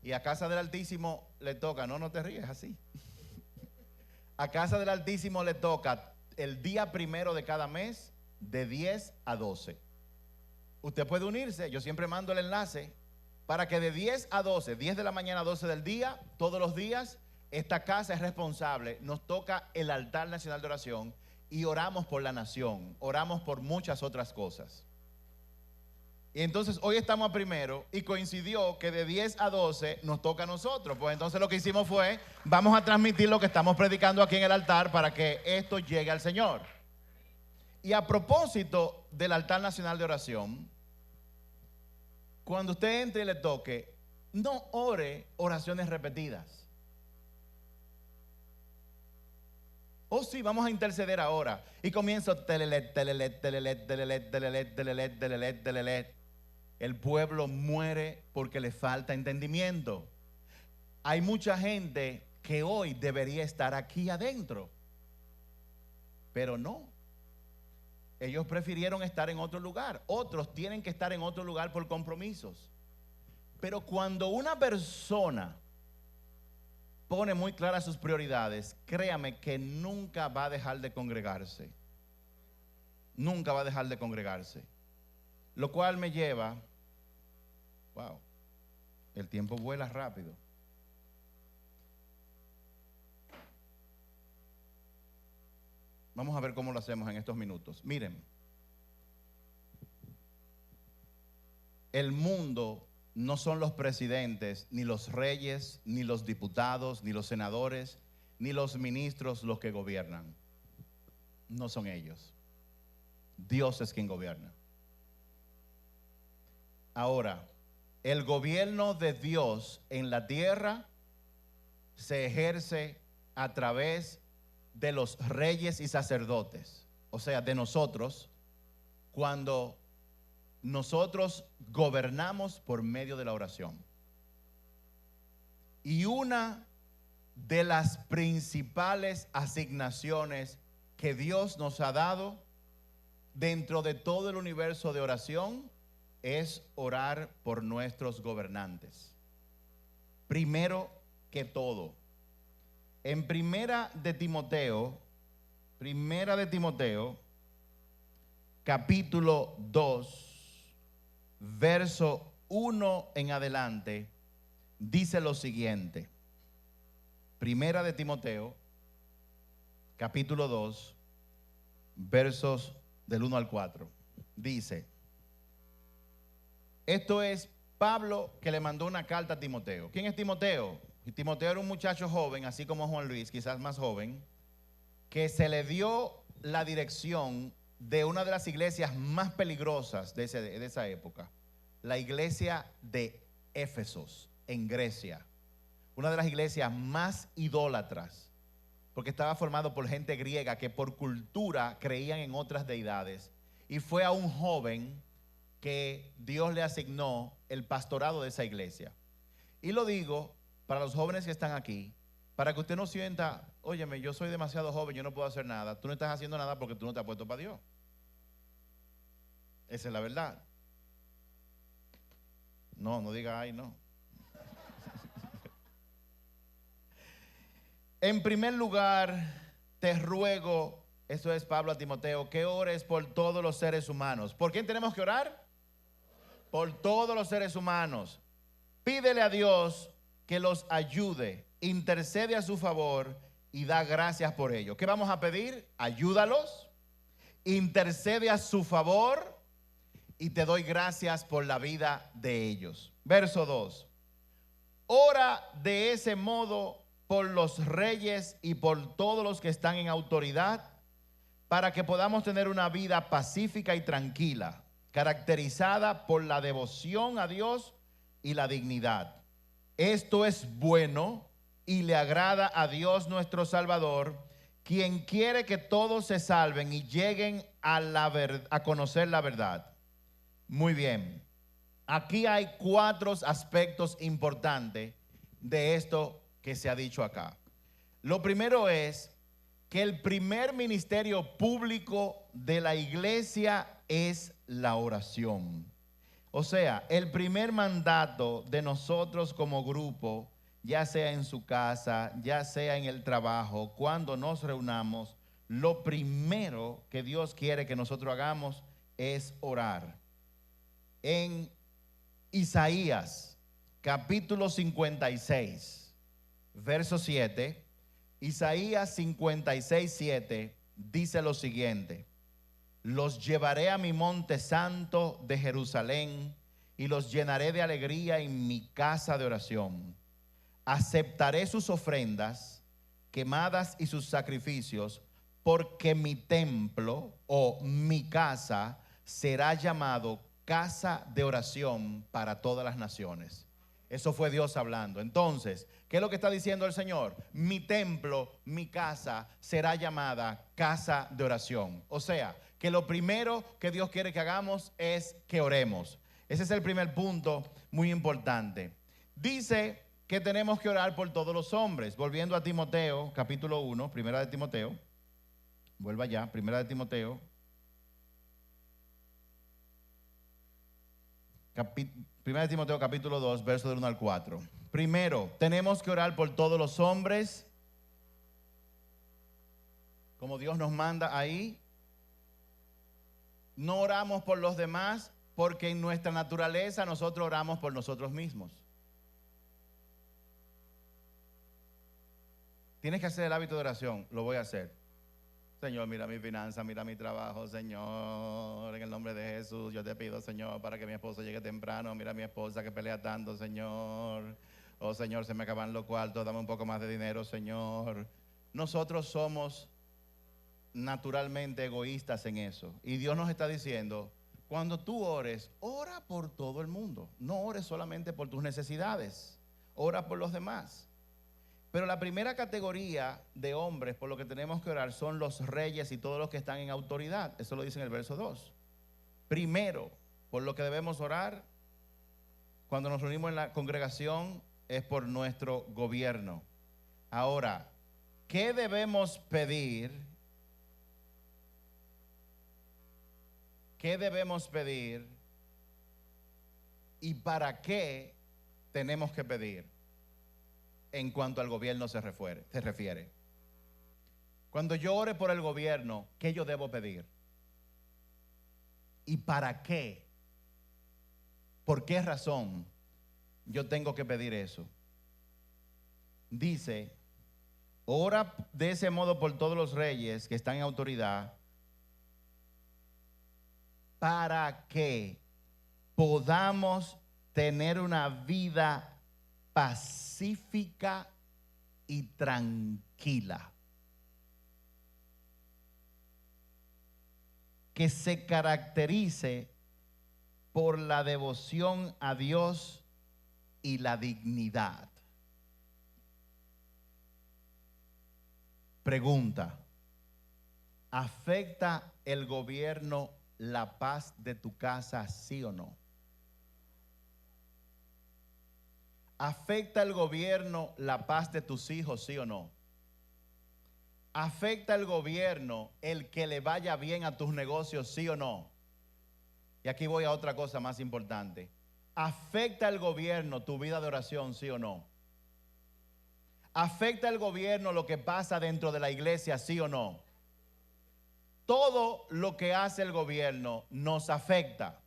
Y a casa del Altísimo le toca, no te ríes así. A casa del Altísimo le toca el día primero de cada mes, de 10 a 12. Usted puede unirse, yo siempre mando el enlace, para que de 10 a 12, 10 de la mañana a 12 del día, todos los días, esta casa es responsable, nos toca el altar nacional de oración y oramos por la nación, oramos por muchas otras cosas. Y entonces hoy estamos a primero y coincidió que de 10 a 12 nos toca a nosotros. Pues entonces lo que hicimos fue, vamos a transmitir lo que estamos predicando aquí en el altar para que esto llegue al Señor. Y a propósito del altar nacional de oración, cuando usted entre y le toque, no ore oraciones repetidas. Oh sí, vamos a interceder ahora. Y comienzo telelet, telelet, telelet, telelet, telelet, telelet, telelet, telelet. El pueblo muere porque le falta entendimiento. Hay mucha gente que hoy debería estar aquí adentro, pero no. Ellos prefirieron estar en otro lugar. Otros tienen que estar en otro lugar por compromisos. Pero cuando una persona pone muy claras sus prioridades, créame que nunca va a dejar de congregarse. Nunca va a dejar de congregarse. Lo cual me lleva, wow, el tiempo vuela rápido. Vamos a ver cómo lo hacemos en estos minutos. Miren, el mundo no son los presidentes, ni los reyes, ni los diputados, ni los senadores, ni los ministros los que gobiernan. No son ellos. Dios es quien gobierna. Ahora, el gobierno de Dios en la tierra se ejerce a través de los reyes y sacerdotes, o sea, de nosotros, cuando nosotros gobernamos por medio de la oración. Y una de las principales asignaciones que Dios nos ha dado dentro de todo el universo de oración es orar por nuestros gobernantes. Primero que todo, en Primera de Timoteo, capítulo 2, verso 1 en adelante, dice lo siguiente. Primera de Timoteo, capítulo 2, versos del 1 al 4. Dice, esto es Pablo que le mandó una carta a Timoteo. ¿Quién es Timoteo? Y Timoteo era un muchacho joven, así como Juan Luis, quizás más joven, que se le dio la dirección de una de las iglesias más peligrosas de esa época, la iglesia de Éfesos, en Grecia. Una de las iglesias más idólatras, porque estaba formado por gente griega que por cultura creían en otras deidades. Y fue a un joven que Dios le asignó el pastorado de esa iglesia. Y lo digo para los jóvenes que están aquí, para que usted no sienta, óyeme, yo soy demasiado joven, yo no puedo hacer nada. Tú no estás haciendo nada porque tú no te has puesto para Dios. Esa es la verdad. No diga ay, no. En primer lugar, te ruego, eso es Pablo a Timoteo, que ores por todos los seres humanos. ¿Por quién tenemos que orar? Por todos los seres humanos. Pídele a Dios que los ayude, intercede a su favor y da gracias por ello. ¿Qué vamos a pedir? Ayúdalos, intercede a su favor y te doy gracias por la vida de ellos. Verso 2. Ora de ese modo por los reyes y por todos los que están en autoridad, para que podamos tener una vida pacífica y tranquila, caracterizada por la devoción a Dios y la dignidad. Esto es bueno y le agrada a Dios nuestro Salvador, quien quiere que todos se salven y lleguen a conocer la verdad. Muy bien. Aquí hay 4 aspectos importantes de esto que se ha dicho acá. Lo primero es que el primer ministerio público de la iglesia es la oración. O sea, el primer mandato de nosotros como grupo, ya sea en su casa, ya sea en el trabajo, cuando nos reunamos, lo primero que Dios quiere que nosotros hagamos es orar. En Isaías, capítulo 56, verso 7, Isaías 56, 7, dice lo siguiente: los llevaré a mi monte santo de Jerusalén y los llenaré de alegría en mi casa de oración. Aceptaré sus ofrendas quemadas y sus sacrificios, porque mi templo o mi casa será llamado casa de oración para todas las naciones. Eso fue Dios hablando. Entonces, ¿qué es lo que está diciendo el Señor? Mi templo, mi casa será llamada casa de oración. O sea, que lo primero que Dios quiere que hagamos es que oremos. Ese es el primer punto muy importante. Dice que tenemos que orar por todos los hombres. Volviendo a Timoteo, capítulo 1, primera de Timoteo. Vuelva ya, primera de Timoteo. Primera de Timoteo capítulo 2, verso del 1 al 4. Primero, tenemos que orar por todos los hombres, como Dios nos manda ahí. No oramos por los demás, porque en nuestra naturaleza nosotros oramos por nosotros mismos. Tienes que hacer el hábito de oración. Lo voy a hacer. Señor, mira mi finanza, mira mi trabajo, Señor, en el nombre de Jesús, yo te pido, Señor, para que mi esposo llegue temprano. Mira a mi esposa que pelea tanto, Señor. Oh, Señor, se me acaban los cuartos, dame un poco más de dinero, Señor. Nosotros somos naturalmente egoístas en eso. Y Dios nos está diciendo, cuando tú ores, ora por todo el mundo. No ores solamente por tus necesidades, ora por los demás. Pero la primera categoría de hombres por lo que tenemos que orar son los reyes y todos los que están en autoridad. Eso lo dice en el verso 2. Primero, por lo que debemos orar cuando nos reunimos en la congregación es por nuestro gobierno. Ahora, ¿qué debemos pedir? ¿Qué debemos pedir? ¿Y para qué tenemos que pedir? En cuanto al gobierno se refiere. Cuando yo ore por el gobierno, ¿qué yo debo pedir? ¿Y para qué? ¿Por qué razón yo tengo que pedir eso? Dice, ora de ese modo por todos los reyes que están en autoridad, para que podamos tener una vida pacífica y tranquila, que se caracterice por la devoción a Dios y la dignidad. Pregunta: ¿afecta el gobierno la paz de tu casa, sí o no? ¿Afecta el gobierno la paz de tus hijos, sí o no? ¿Afecta el gobierno el que le vaya bien a tus negocios, sí o no? Y aquí voy a otra cosa más importante. ¿Afecta el gobierno tu vida de oración, sí o no? ¿Afecta el gobierno lo que pasa dentro de la iglesia, sí o no? Todo lo que hace el gobierno nos afecta.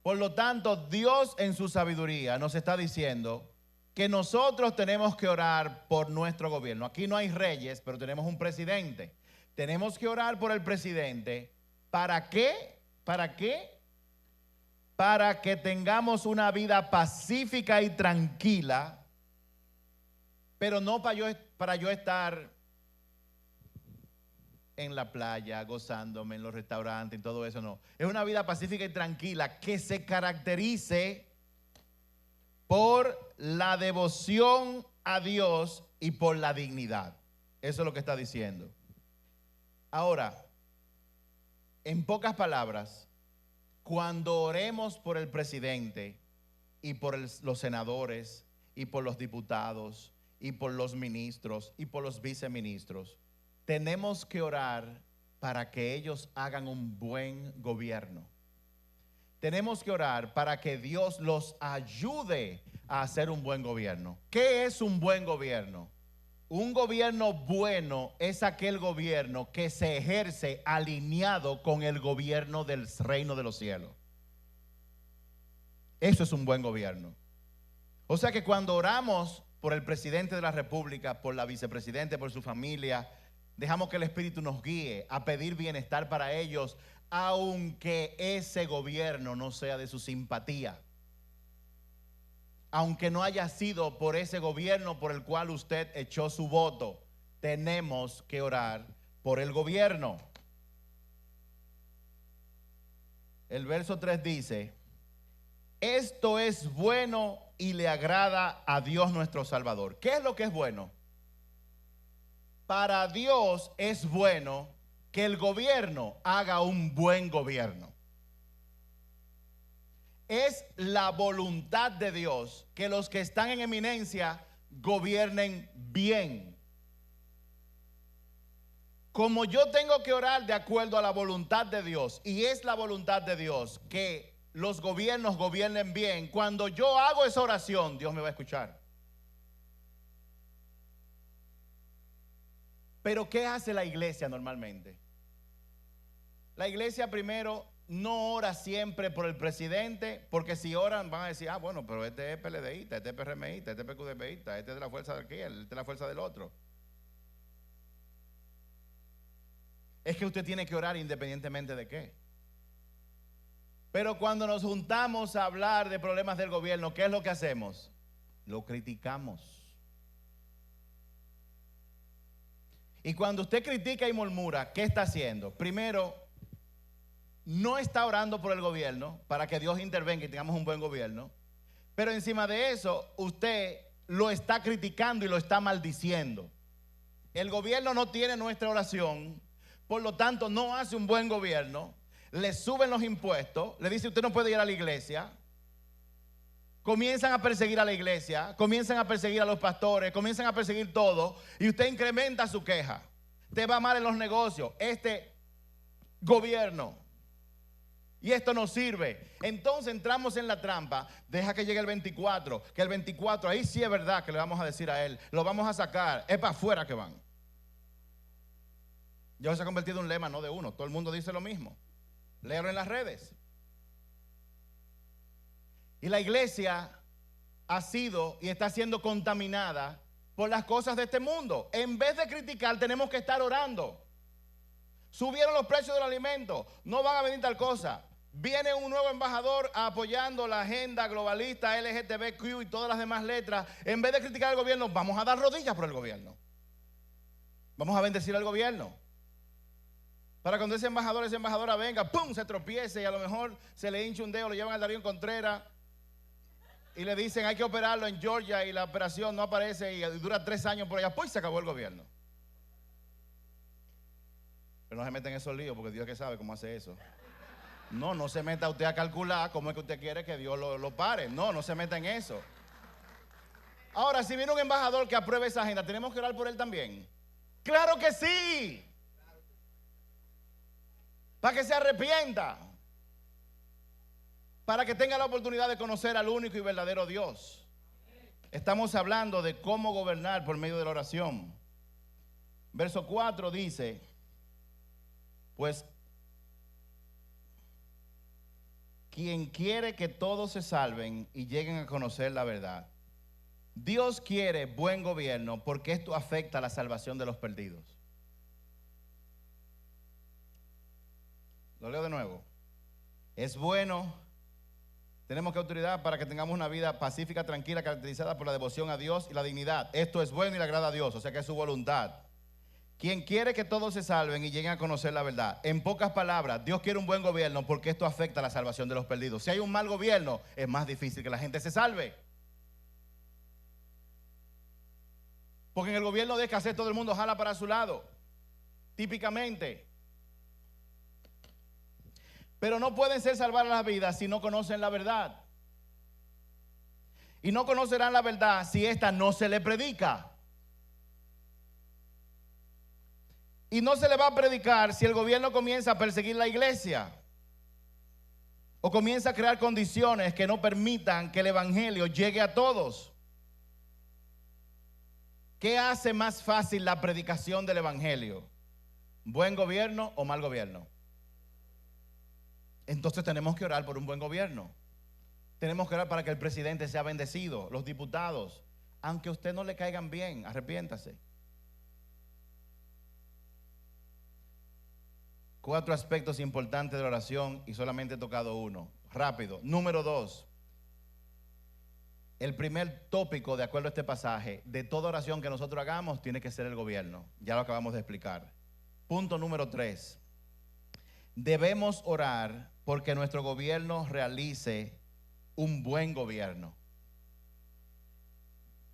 Por lo tanto, Dios en su sabiduría nos está diciendo que nosotros tenemos que orar por nuestro gobierno. Aquí no hay reyes, pero tenemos un presidente. Tenemos que orar por el presidente. ¿Para qué? ¿Para qué? Para que tengamos una vida pacífica y tranquila, pero no para yo estar en la playa, gozándome en los restaurantes, en todo eso, no. Es una vida pacífica y tranquila que se caracterice por la devoción a Dios y por la dignidad. Eso es lo que está diciendo. Ahora, en pocas palabras, cuando oremos por el presidente y por los senadores y por los diputados y por los ministros y por los viceministros, tenemos que orar para que ellos hagan un buen gobierno. Tenemos que orar para que Dios los ayude a hacer un buen gobierno. ¿Qué es un buen gobierno? Un gobierno bueno es aquel gobierno que se ejerce alineado con el gobierno del reino de los cielos. Eso es un buen gobierno. O sea que cuando oramos por el presidente de la República, por la vicepresidenta, por su familia, dejamos que el Espíritu nos guíe a pedir bienestar para ellos, aunque ese gobierno no sea de su simpatía. Aunque no haya sido por ese gobierno por el cual usted echó su voto, tenemos que orar por el gobierno. El verso 3 dice: esto es bueno y le agrada a Dios nuestro Salvador. ¿Qué es lo que es bueno? Para Dios es bueno que el gobierno haga un buen gobierno. Es la voluntad de Dios que los que están en eminencia gobiernen bien. Como yo tengo que orar de acuerdo a la voluntad de Dios, y es la voluntad de Dios que los gobiernos gobiernen bien, cuando yo hago esa oración, Dios me va a escuchar. Pero ¿qué hace la iglesia normalmente? La iglesia primero no ora siempre por el presidente, porque si oran van a decir, ah, bueno, pero este es PLDista, este es PRMista, este es PQDPista, este es de la fuerza de aquí, este es de la fuerza del otro. Es que usted tiene que orar independientemente de qué. Pero cuando nos juntamos a hablar de problemas del gobierno, ¿qué es lo que hacemos? Lo criticamos. Y cuando usted critica y murmura, ¿qué está haciendo? Primero, no está orando por el gobierno para que Dios intervenga y tengamos un buen gobierno. Pero encima de eso, usted lo está criticando y lo está maldiciendo. El gobierno no tiene nuestra oración, por lo tanto no hace un buen gobierno. Le suben los impuestos, le dice usted no puede ir a la iglesia. Comienzan a perseguir a la iglesia, comienzan a perseguir a los pastores, comienzan a perseguir todo, y usted incrementa su queja. Te va mal en los negocios, este gobierno, y esto no sirve. Entonces entramos en la trampa. Deja que llegue el 24, que el 24, ahí sí es verdad que le vamos a decir a él, lo vamos a sacar, es para afuera que van. Ya se ha convertido en un lema, no de uno, todo el mundo dice lo mismo. Léalo en las redes. Y la iglesia ha sido y está siendo contaminada por las cosas de este mundo. En vez de criticar, tenemos que estar orando. Subieron los precios del alimento, no van a venir tal cosa. Viene un nuevo embajador apoyando la agenda globalista, LGTBQ y todas las demás letras. En vez de criticar al gobierno, vamos a dar rodillas por el gobierno. Vamos a bendecir al gobierno. Para cuando ese embajador, esa embajadora venga, ¡pum!, se tropiece y a lo mejor se le hincha un dedo, lo llevan al Darío Contreras y le dicen hay que operarlo en Georgia y la operación no aparece y dura 3 años por allá, pues se acabó el gobierno. Pero no se meten en esos líos porque Dios que sabe cómo hace eso. No se meta usted a calcular cómo es que usted quiere que Dios lo pare. No se meta en eso. Ahora, si viene un embajador que apruebe esa agenda, ¿tenemos que orar por él también? ¡Claro que sí! Para que se arrepienta. Para que tenga la oportunidad de conocer al único y verdadero Dios. Estamos hablando de cómo gobernar por medio de la oración. Verso 4 dice, pues quien quiere que todos se salven y lleguen a conocer la verdad. Dios quiere buen gobierno porque esto afecta a la salvación de los perdidos. Lo leo de nuevo. Es bueno, tenemos que autoridad para que tengamos una vida pacífica, tranquila, caracterizada por la devoción a Dios y la dignidad. Esto es bueno y le agrada a Dios, o sea que es su voluntad. Quien quiere que todos se salven y lleguen a conocer la verdad. En pocas palabras, Dios quiere un buen gobierno porque esto afecta a la salvación de los perdidos. Si hay un mal gobierno, es más difícil que la gente se salve. Porque en el gobierno de escasez todo el mundo jala para su lado, típicamente. Pero no pueden ser salvadas las vidas si no conocen la verdad. Y no conocerán la verdad si esta no se le predica. Y no se le va a predicar si el gobierno comienza a perseguir la iglesia o comienza a crear condiciones que no permitan que el evangelio llegue a todos. ¿Qué hace más fácil la predicación del evangelio? ¿Buen gobierno o mal gobierno? Entonces tenemos que orar por un buen gobierno. Tenemos que orar para que el presidente sea bendecido, los diputados. Aunque a usted no le caigan bien, arrepiéntase. 4 aspectos importantes de la oración y solamente he tocado uno. Rápido. Número 2. El primer tópico, de acuerdo a este pasaje, de toda oración que nosotros hagamos, tiene que ser el gobierno. Ya lo acabamos de explicar. Punto número 3. Debemos orar porque nuestro gobierno realice un buen gobierno.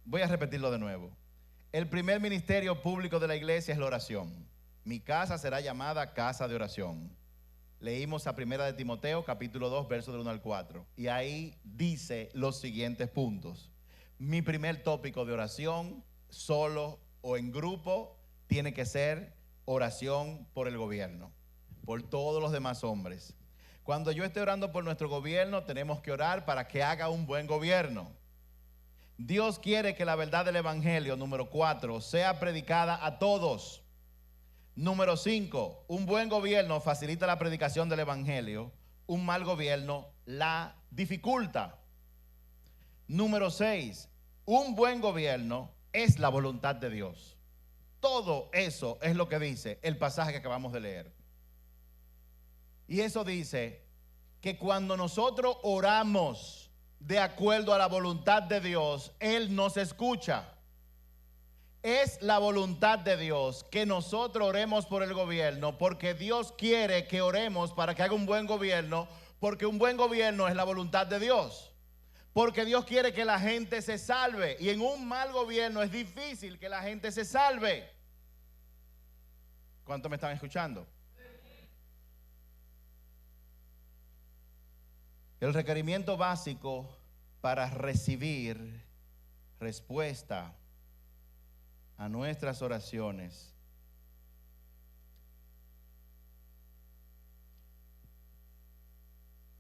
Voy a repetirlo de nuevo. El primer ministerio público de la iglesia es la oración. Mi casa será llamada casa de oración. Leímos a 1 de Timoteo, capítulo 2, versos del 1 al 4. Y ahí dice los siguientes puntos. Mi primer tópico de oración, solo o en grupo, tiene que ser oración por el gobierno, por todos los demás hombres. Cuando yo esté orando por nuestro gobierno, tenemos que orar para que haga un buen gobierno. Dios quiere que la verdad del evangelio, número 4, sea predicada a todos. Número 5, un buen gobierno facilita la predicación del evangelio, un mal gobierno la dificulta. Número 6, un buen gobierno es la voluntad de Dios. Todo eso es lo que dice el pasaje que acabamos de leer. Y eso dice que cuando nosotros oramos de acuerdo a la voluntad de Dios, Él nos escucha. Es la voluntad de Dios que nosotros oremos por el gobierno, porque Dios quiere que oremos para que haga un buen gobierno, porque un buen gobierno es la voluntad de Dios. Porque Dios quiere que la gente se salve, y en un mal gobierno es difícil que la gente se salve. ¿Cuántos me están escuchando? El requerimiento básico para recibir respuesta a nuestras oraciones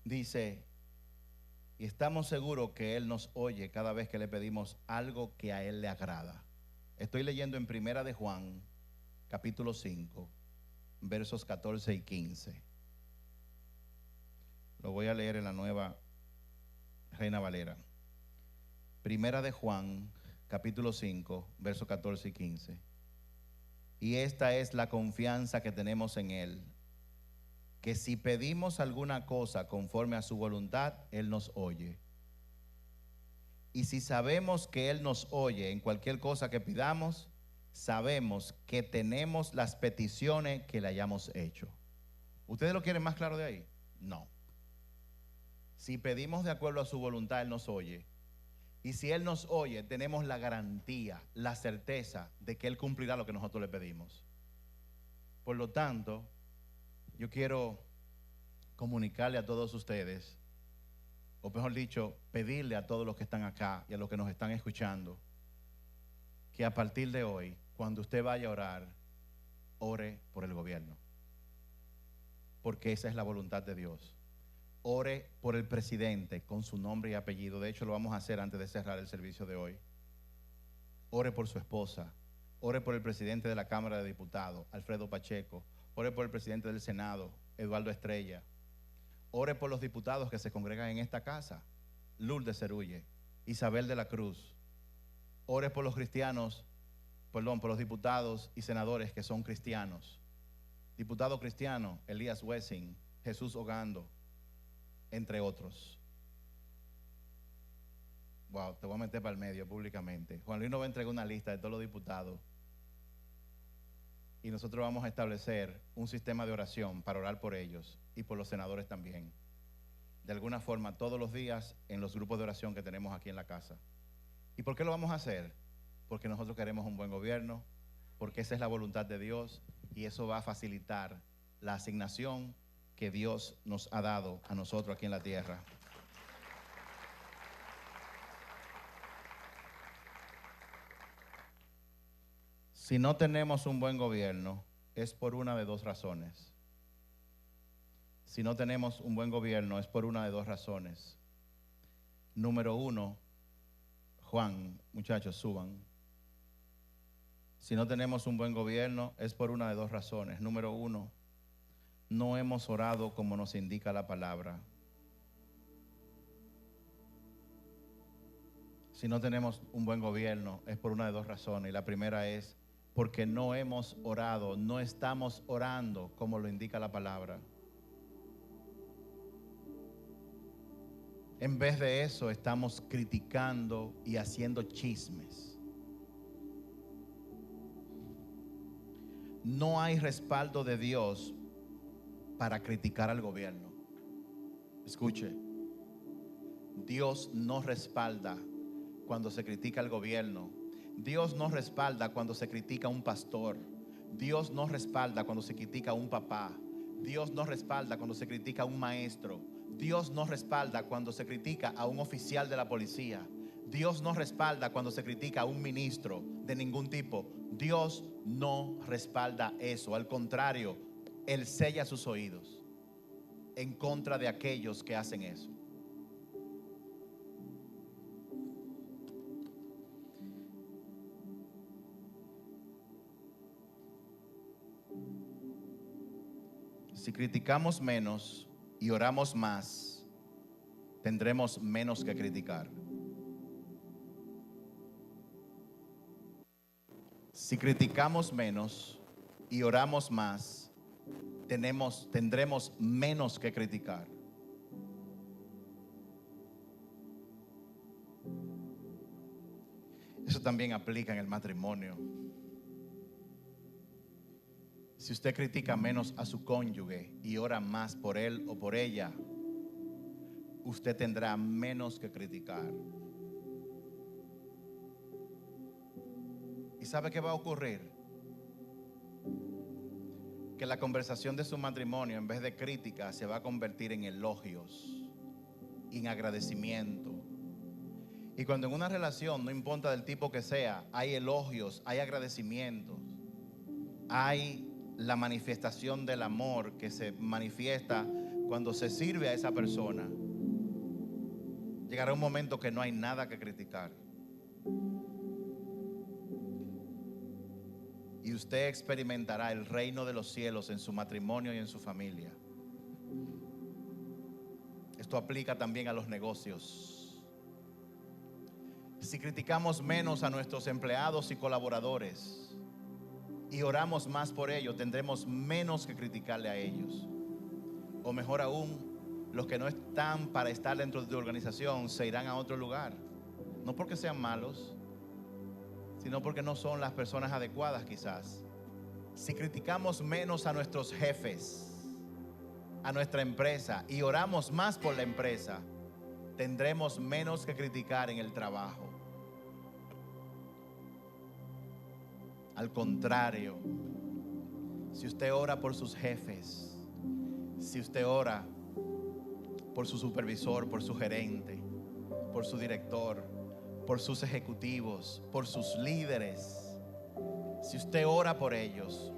dice, y estamos seguros que Él nos oye cada vez que le pedimos algo que a Él le agrada. Estoy leyendo en 1 de Juan, capítulo 5, versos 14 y 15. Lo voy a leer en la Nueva Reina Valera. 1 de Juan, capítulo 5, versos 14 y 15. Y esta es la confianza que tenemos en Él, que si pedimos alguna cosa conforme a su voluntad, Él nos oye. Y si sabemos que Él nos oye en cualquier cosa que pidamos, sabemos que tenemos las peticiones que le hayamos hecho. ¿Ustedes lo quieren más claro de ahí? No. Si pedimos de acuerdo a su voluntad, Él nos oye. Y si Él nos oye, tenemos la garantía, la certeza de que Él cumplirá lo que nosotros le pedimos. Por lo tanto, yo quiero comunicarle a todos ustedes, o mejor dicho, pedirle a todos los que están acá y a los que nos están escuchando, que a partir de hoy, cuando usted vaya a orar, ore por el gobierno. Porque esa es la voluntad de Dios. Ore por el presidente con su nombre y apellido. De hecho, lo vamos a hacer antes de cerrar el servicio de hoy. Ore por su esposa. Ore por el presidente de la Cámara de Diputados, Alfredo Pacheco. Ore por el presidente del Senado, Eduardo Estrella. Ore por los diputados que se congregan en esta casa, Lourdes Cerulle, Isabel de la Cruz. Ore por los cristianos, por los diputados y senadores que son cristianos. Diputado cristiano, Elías Wessing, Jesús Ogando, entre otros. Wow, te voy a meter para el medio públicamente. Juan Luis nos va a entregar una lista de todos los diputados Y nosotros vamos a establecer un sistema de oración para orar por ellos y por los senadores también. De alguna forma, todos los días en los grupos de oración que tenemos aquí en la casa. ¿Y por qué lo vamos a hacer? Porque nosotros queremos un buen gobierno, porque esa es la voluntad de Dios y eso va a facilitar la asignación que Dios nos ha dado a nosotros aquí en la tierra. Si no tenemos un buen gobierno, es por una de dos razones. Si no tenemos un buen gobierno, es por una de dos razones. Número uno, Juan, muchachos, suban. Si no tenemos un buen gobierno, es por una de dos razones. Número uno, no hemos orado como nos indica la palabra. Si no tenemos un buen gobierno, es por una de dos razones. Y la primera es porque no hemos orado, no estamos orando como lo indica la palabra. En vez de eso, estamos criticando y haciendo chismes. No hay respaldo de Dios para criticar al gobierno. Escuche, Dios no respalda cuando se critica al gobierno. Dios no respalda cuando se critica a un pastor. Dios no respalda cuando se critica a un papá. Dios no respalda cuando se critica a un maestro. Dios no respalda cuando se critica a un oficial de la policía. Dios no respalda cuando se critica a un ministro de ningún tipo. Dios no respalda eso. Al contrario, Él sella sus oídos en contra de aquellos que hacen eso. Si criticamos menos y oramos más, tendremos menos que criticar. Si criticamos menos y oramos más, tendremos menos que criticar. Eso también aplica en el matrimonio. Si usted critica menos a su cónyuge y ora más por él o por ella, usted tendrá menos que criticar. ¿Y sabe qué va a ocurrir? Que la conversación de su matrimonio, en vez de crítica, se va a convertir en elogios y en agradecimiento. Y cuando en una relación, no importa del tipo que sea, hay elogios, hay agradecimientos, hay la manifestación del amor que se manifiesta cuando se sirve a esa persona, llegará un momento que no hay nada que criticar. Y usted experimentará el reino de los cielos en su matrimonio y en su familia. Esto aplica también a los negocios. Si criticamos menos a nuestros empleados y colaboradores y oramos más por ellos, tendremos menos que criticarle a ellos. O mejor aún, los que no están para estar dentro de tu organización se irán a otro lugar. No porque sean malos, sino porque no son las personas adecuadas quizás. Si criticamos menos a nuestros jefes, a nuestra empresa, y oramos más por la empresa, tendremos menos que criticar en el trabajo. Al contrario, si usted ora por sus jefes, si usted ora por su supervisor, por su gerente, por su director, por sus ejecutivos, por sus líderes, si usted ora por ellos,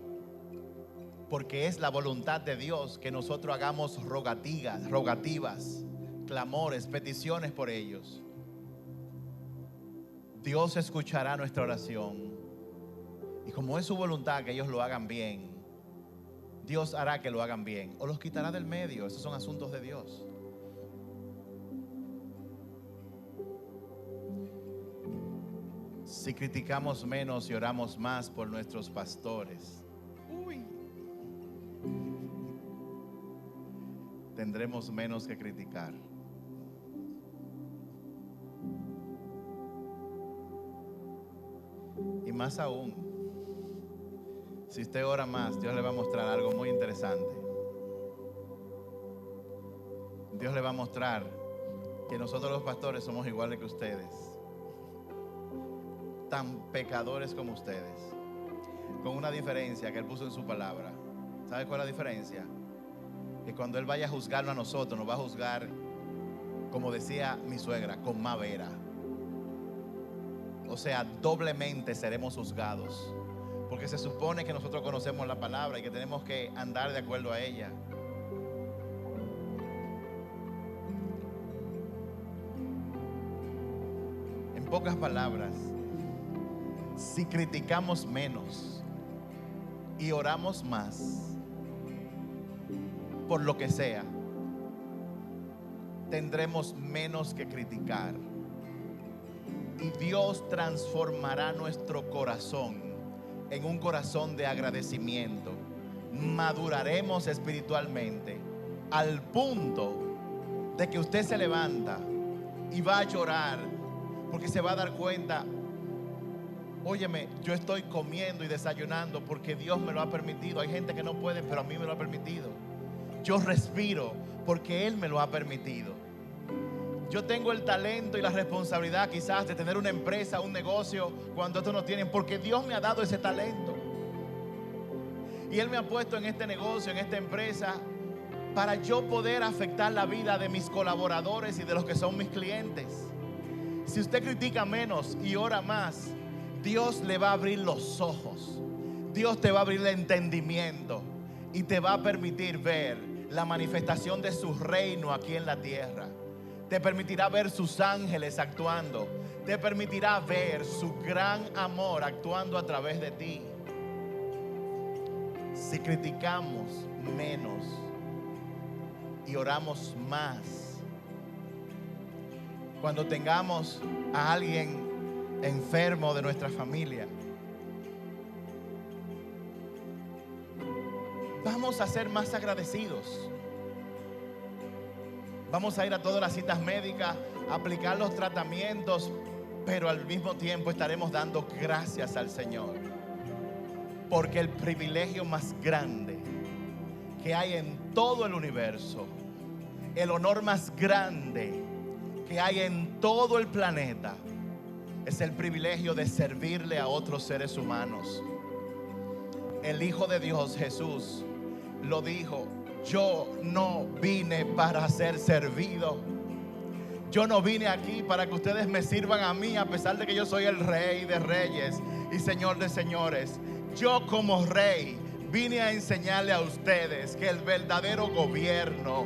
porque es la voluntad de Dios que nosotros hagamos rogativas, clamores, peticiones por ellos, Dios escuchará nuestra oración. Y como es su voluntad que ellos lo hagan bien, Dios hará que lo hagan bien o los quitará del medio. Esos son asuntos de Dios. Si criticamos menos y oramos más por nuestros pastores, tendremos menos que criticar. Y más aún, Si usted ora más, Dios le va a mostrar algo muy interesante. Dios le va a mostrar que nosotros los pastores somos iguales que ustedes, tan pecadores como ustedes, con una diferencia que Él puso en su palabra. ¿Sabe cuál es la diferencia? Que cuando Él vaya a juzgarnos a nosotros, nos va a juzgar, como decía mi suegra, con más vera. O sea, doblemente seremos juzgados, porque se supone que nosotros conocemos la palabra y que tenemos que andar de acuerdo a ella. En pocas palabras, si criticamos menos y oramos más, por lo que sea, tendremos menos que criticar. Y Dios transformará nuestro corazón en un corazón de agradecimiento. Maduraremos espiritualmente al punto de que usted se levanta y va a llorar, porque se va a dar cuenta: óyeme, yo estoy comiendo y desayunando porque Dios me lo ha permitido. Hay gente que no puede, pero a mí me lo ha permitido. Yo respiro porque Él me lo ha permitido. Yo tengo el talento y la responsabilidad quizás de tener una empresa, un negocio, cuando otros no tienen, porque Dios me ha dado ese talento. Y Él me ha puesto en este negocio, en esta empresa, para yo poder afectar la vida de mis colaboradores y de los que son mis clientes. Si usted critica menos y ora más, Dios le va a abrir los ojos. Dios te va a abrir el entendimiento y te va a permitir ver la manifestación de su reino aquí en la tierra. Te permitirá ver sus ángeles actuando. Te permitirá ver su gran amor actuando a través de ti. Si criticamos menos y oramos más, cuando tengamos a alguien enfermo de nuestra familia, vamos a ser más agradecidos. Vamos a ir a todas las citas médicas, a aplicar los tratamientos, pero al mismo tiempo estaremos dando gracias al Señor. Porque el privilegio más grande que hay en todo el universo, el honor más grande que hay en todo el planeta, es el privilegio de servirle a otros seres humanos. El Hijo de Dios, Jesús, lo dijo: yo no vine para ser servido. Yo no vine aquí para que ustedes me sirvan a mí, a pesar de que yo soy el Rey de reyes y Señor de señores. Yo, como Rey, vine a enseñarle a ustedes que el verdadero gobierno,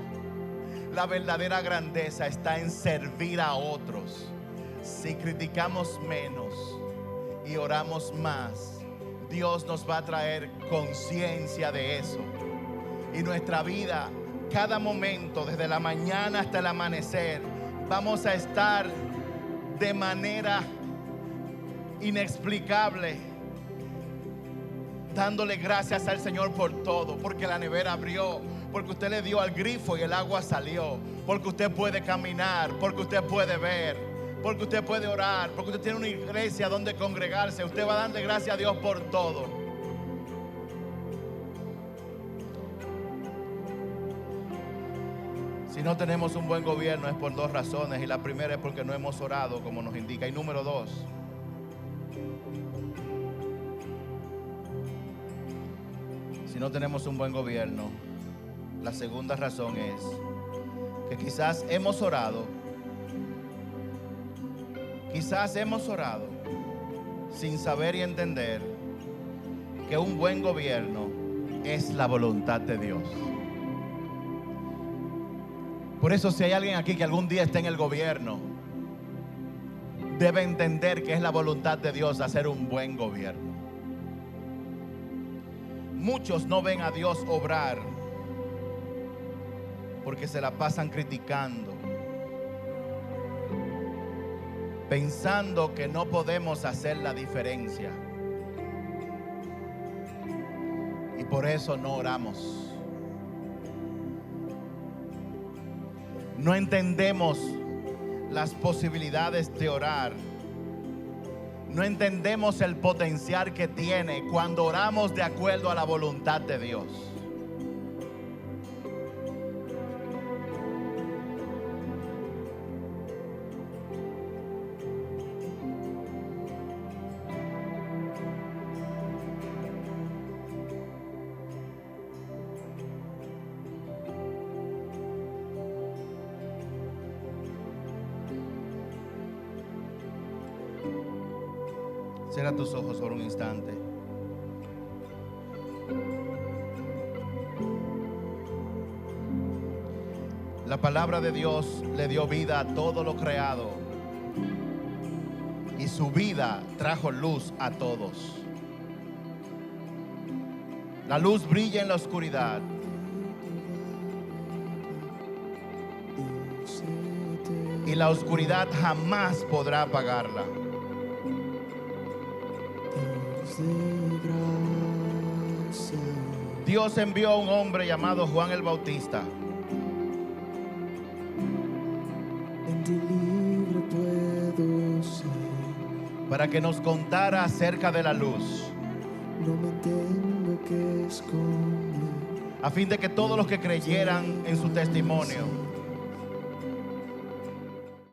la verdadera grandeza está en servir a otros. Si criticamos menos y oramos más, Dios nos va a traer conciencia de eso. Y nuestra vida, cada momento, desde la mañana hasta el amanecer, vamos a estar de manera inexplicable dándole gracias al Señor por todo. Porque la nevera abrió, porque usted le dio al grifo y el agua salió, porque usted puede caminar, porque usted puede ver, porque usted puede orar, porque usted tiene una iglesia donde congregarse. Usted va a darle gracias a Dios por todo. Si no tenemos un buen gobierno es por dos razones, y la primera es porque no hemos orado como nos indica. Y número dos, si no tenemos un buen gobierno, la segunda razón es que quizás hemos orado sin saber y entender que un buen gobierno es la voluntad de Dios. Por eso, si hay alguien aquí que algún día esté en el gobierno, debe entender que es la voluntad de Dios hacer un buen gobierno. Muchos no ven a Dios obrar porque se la pasan criticando, pensando que no podemos hacer la diferencia, y por eso no oramos. No entendemos las posibilidades de orar, no entendemos el potencial que tiene cuando oramos de acuerdo a la voluntad de Dios. Cierra tus ojos por un instante. La palabra de Dios le dio vida a todo lo creado y su vida trajo luz a todos. La luz brilla en la oscuridad. Y la oscuridad jamás podrá apagarla. Dios envió a un hombre llamado Juan el Bautista para que nos contara acerca de la luz, a fin de que todos los que creyeran en su testimonio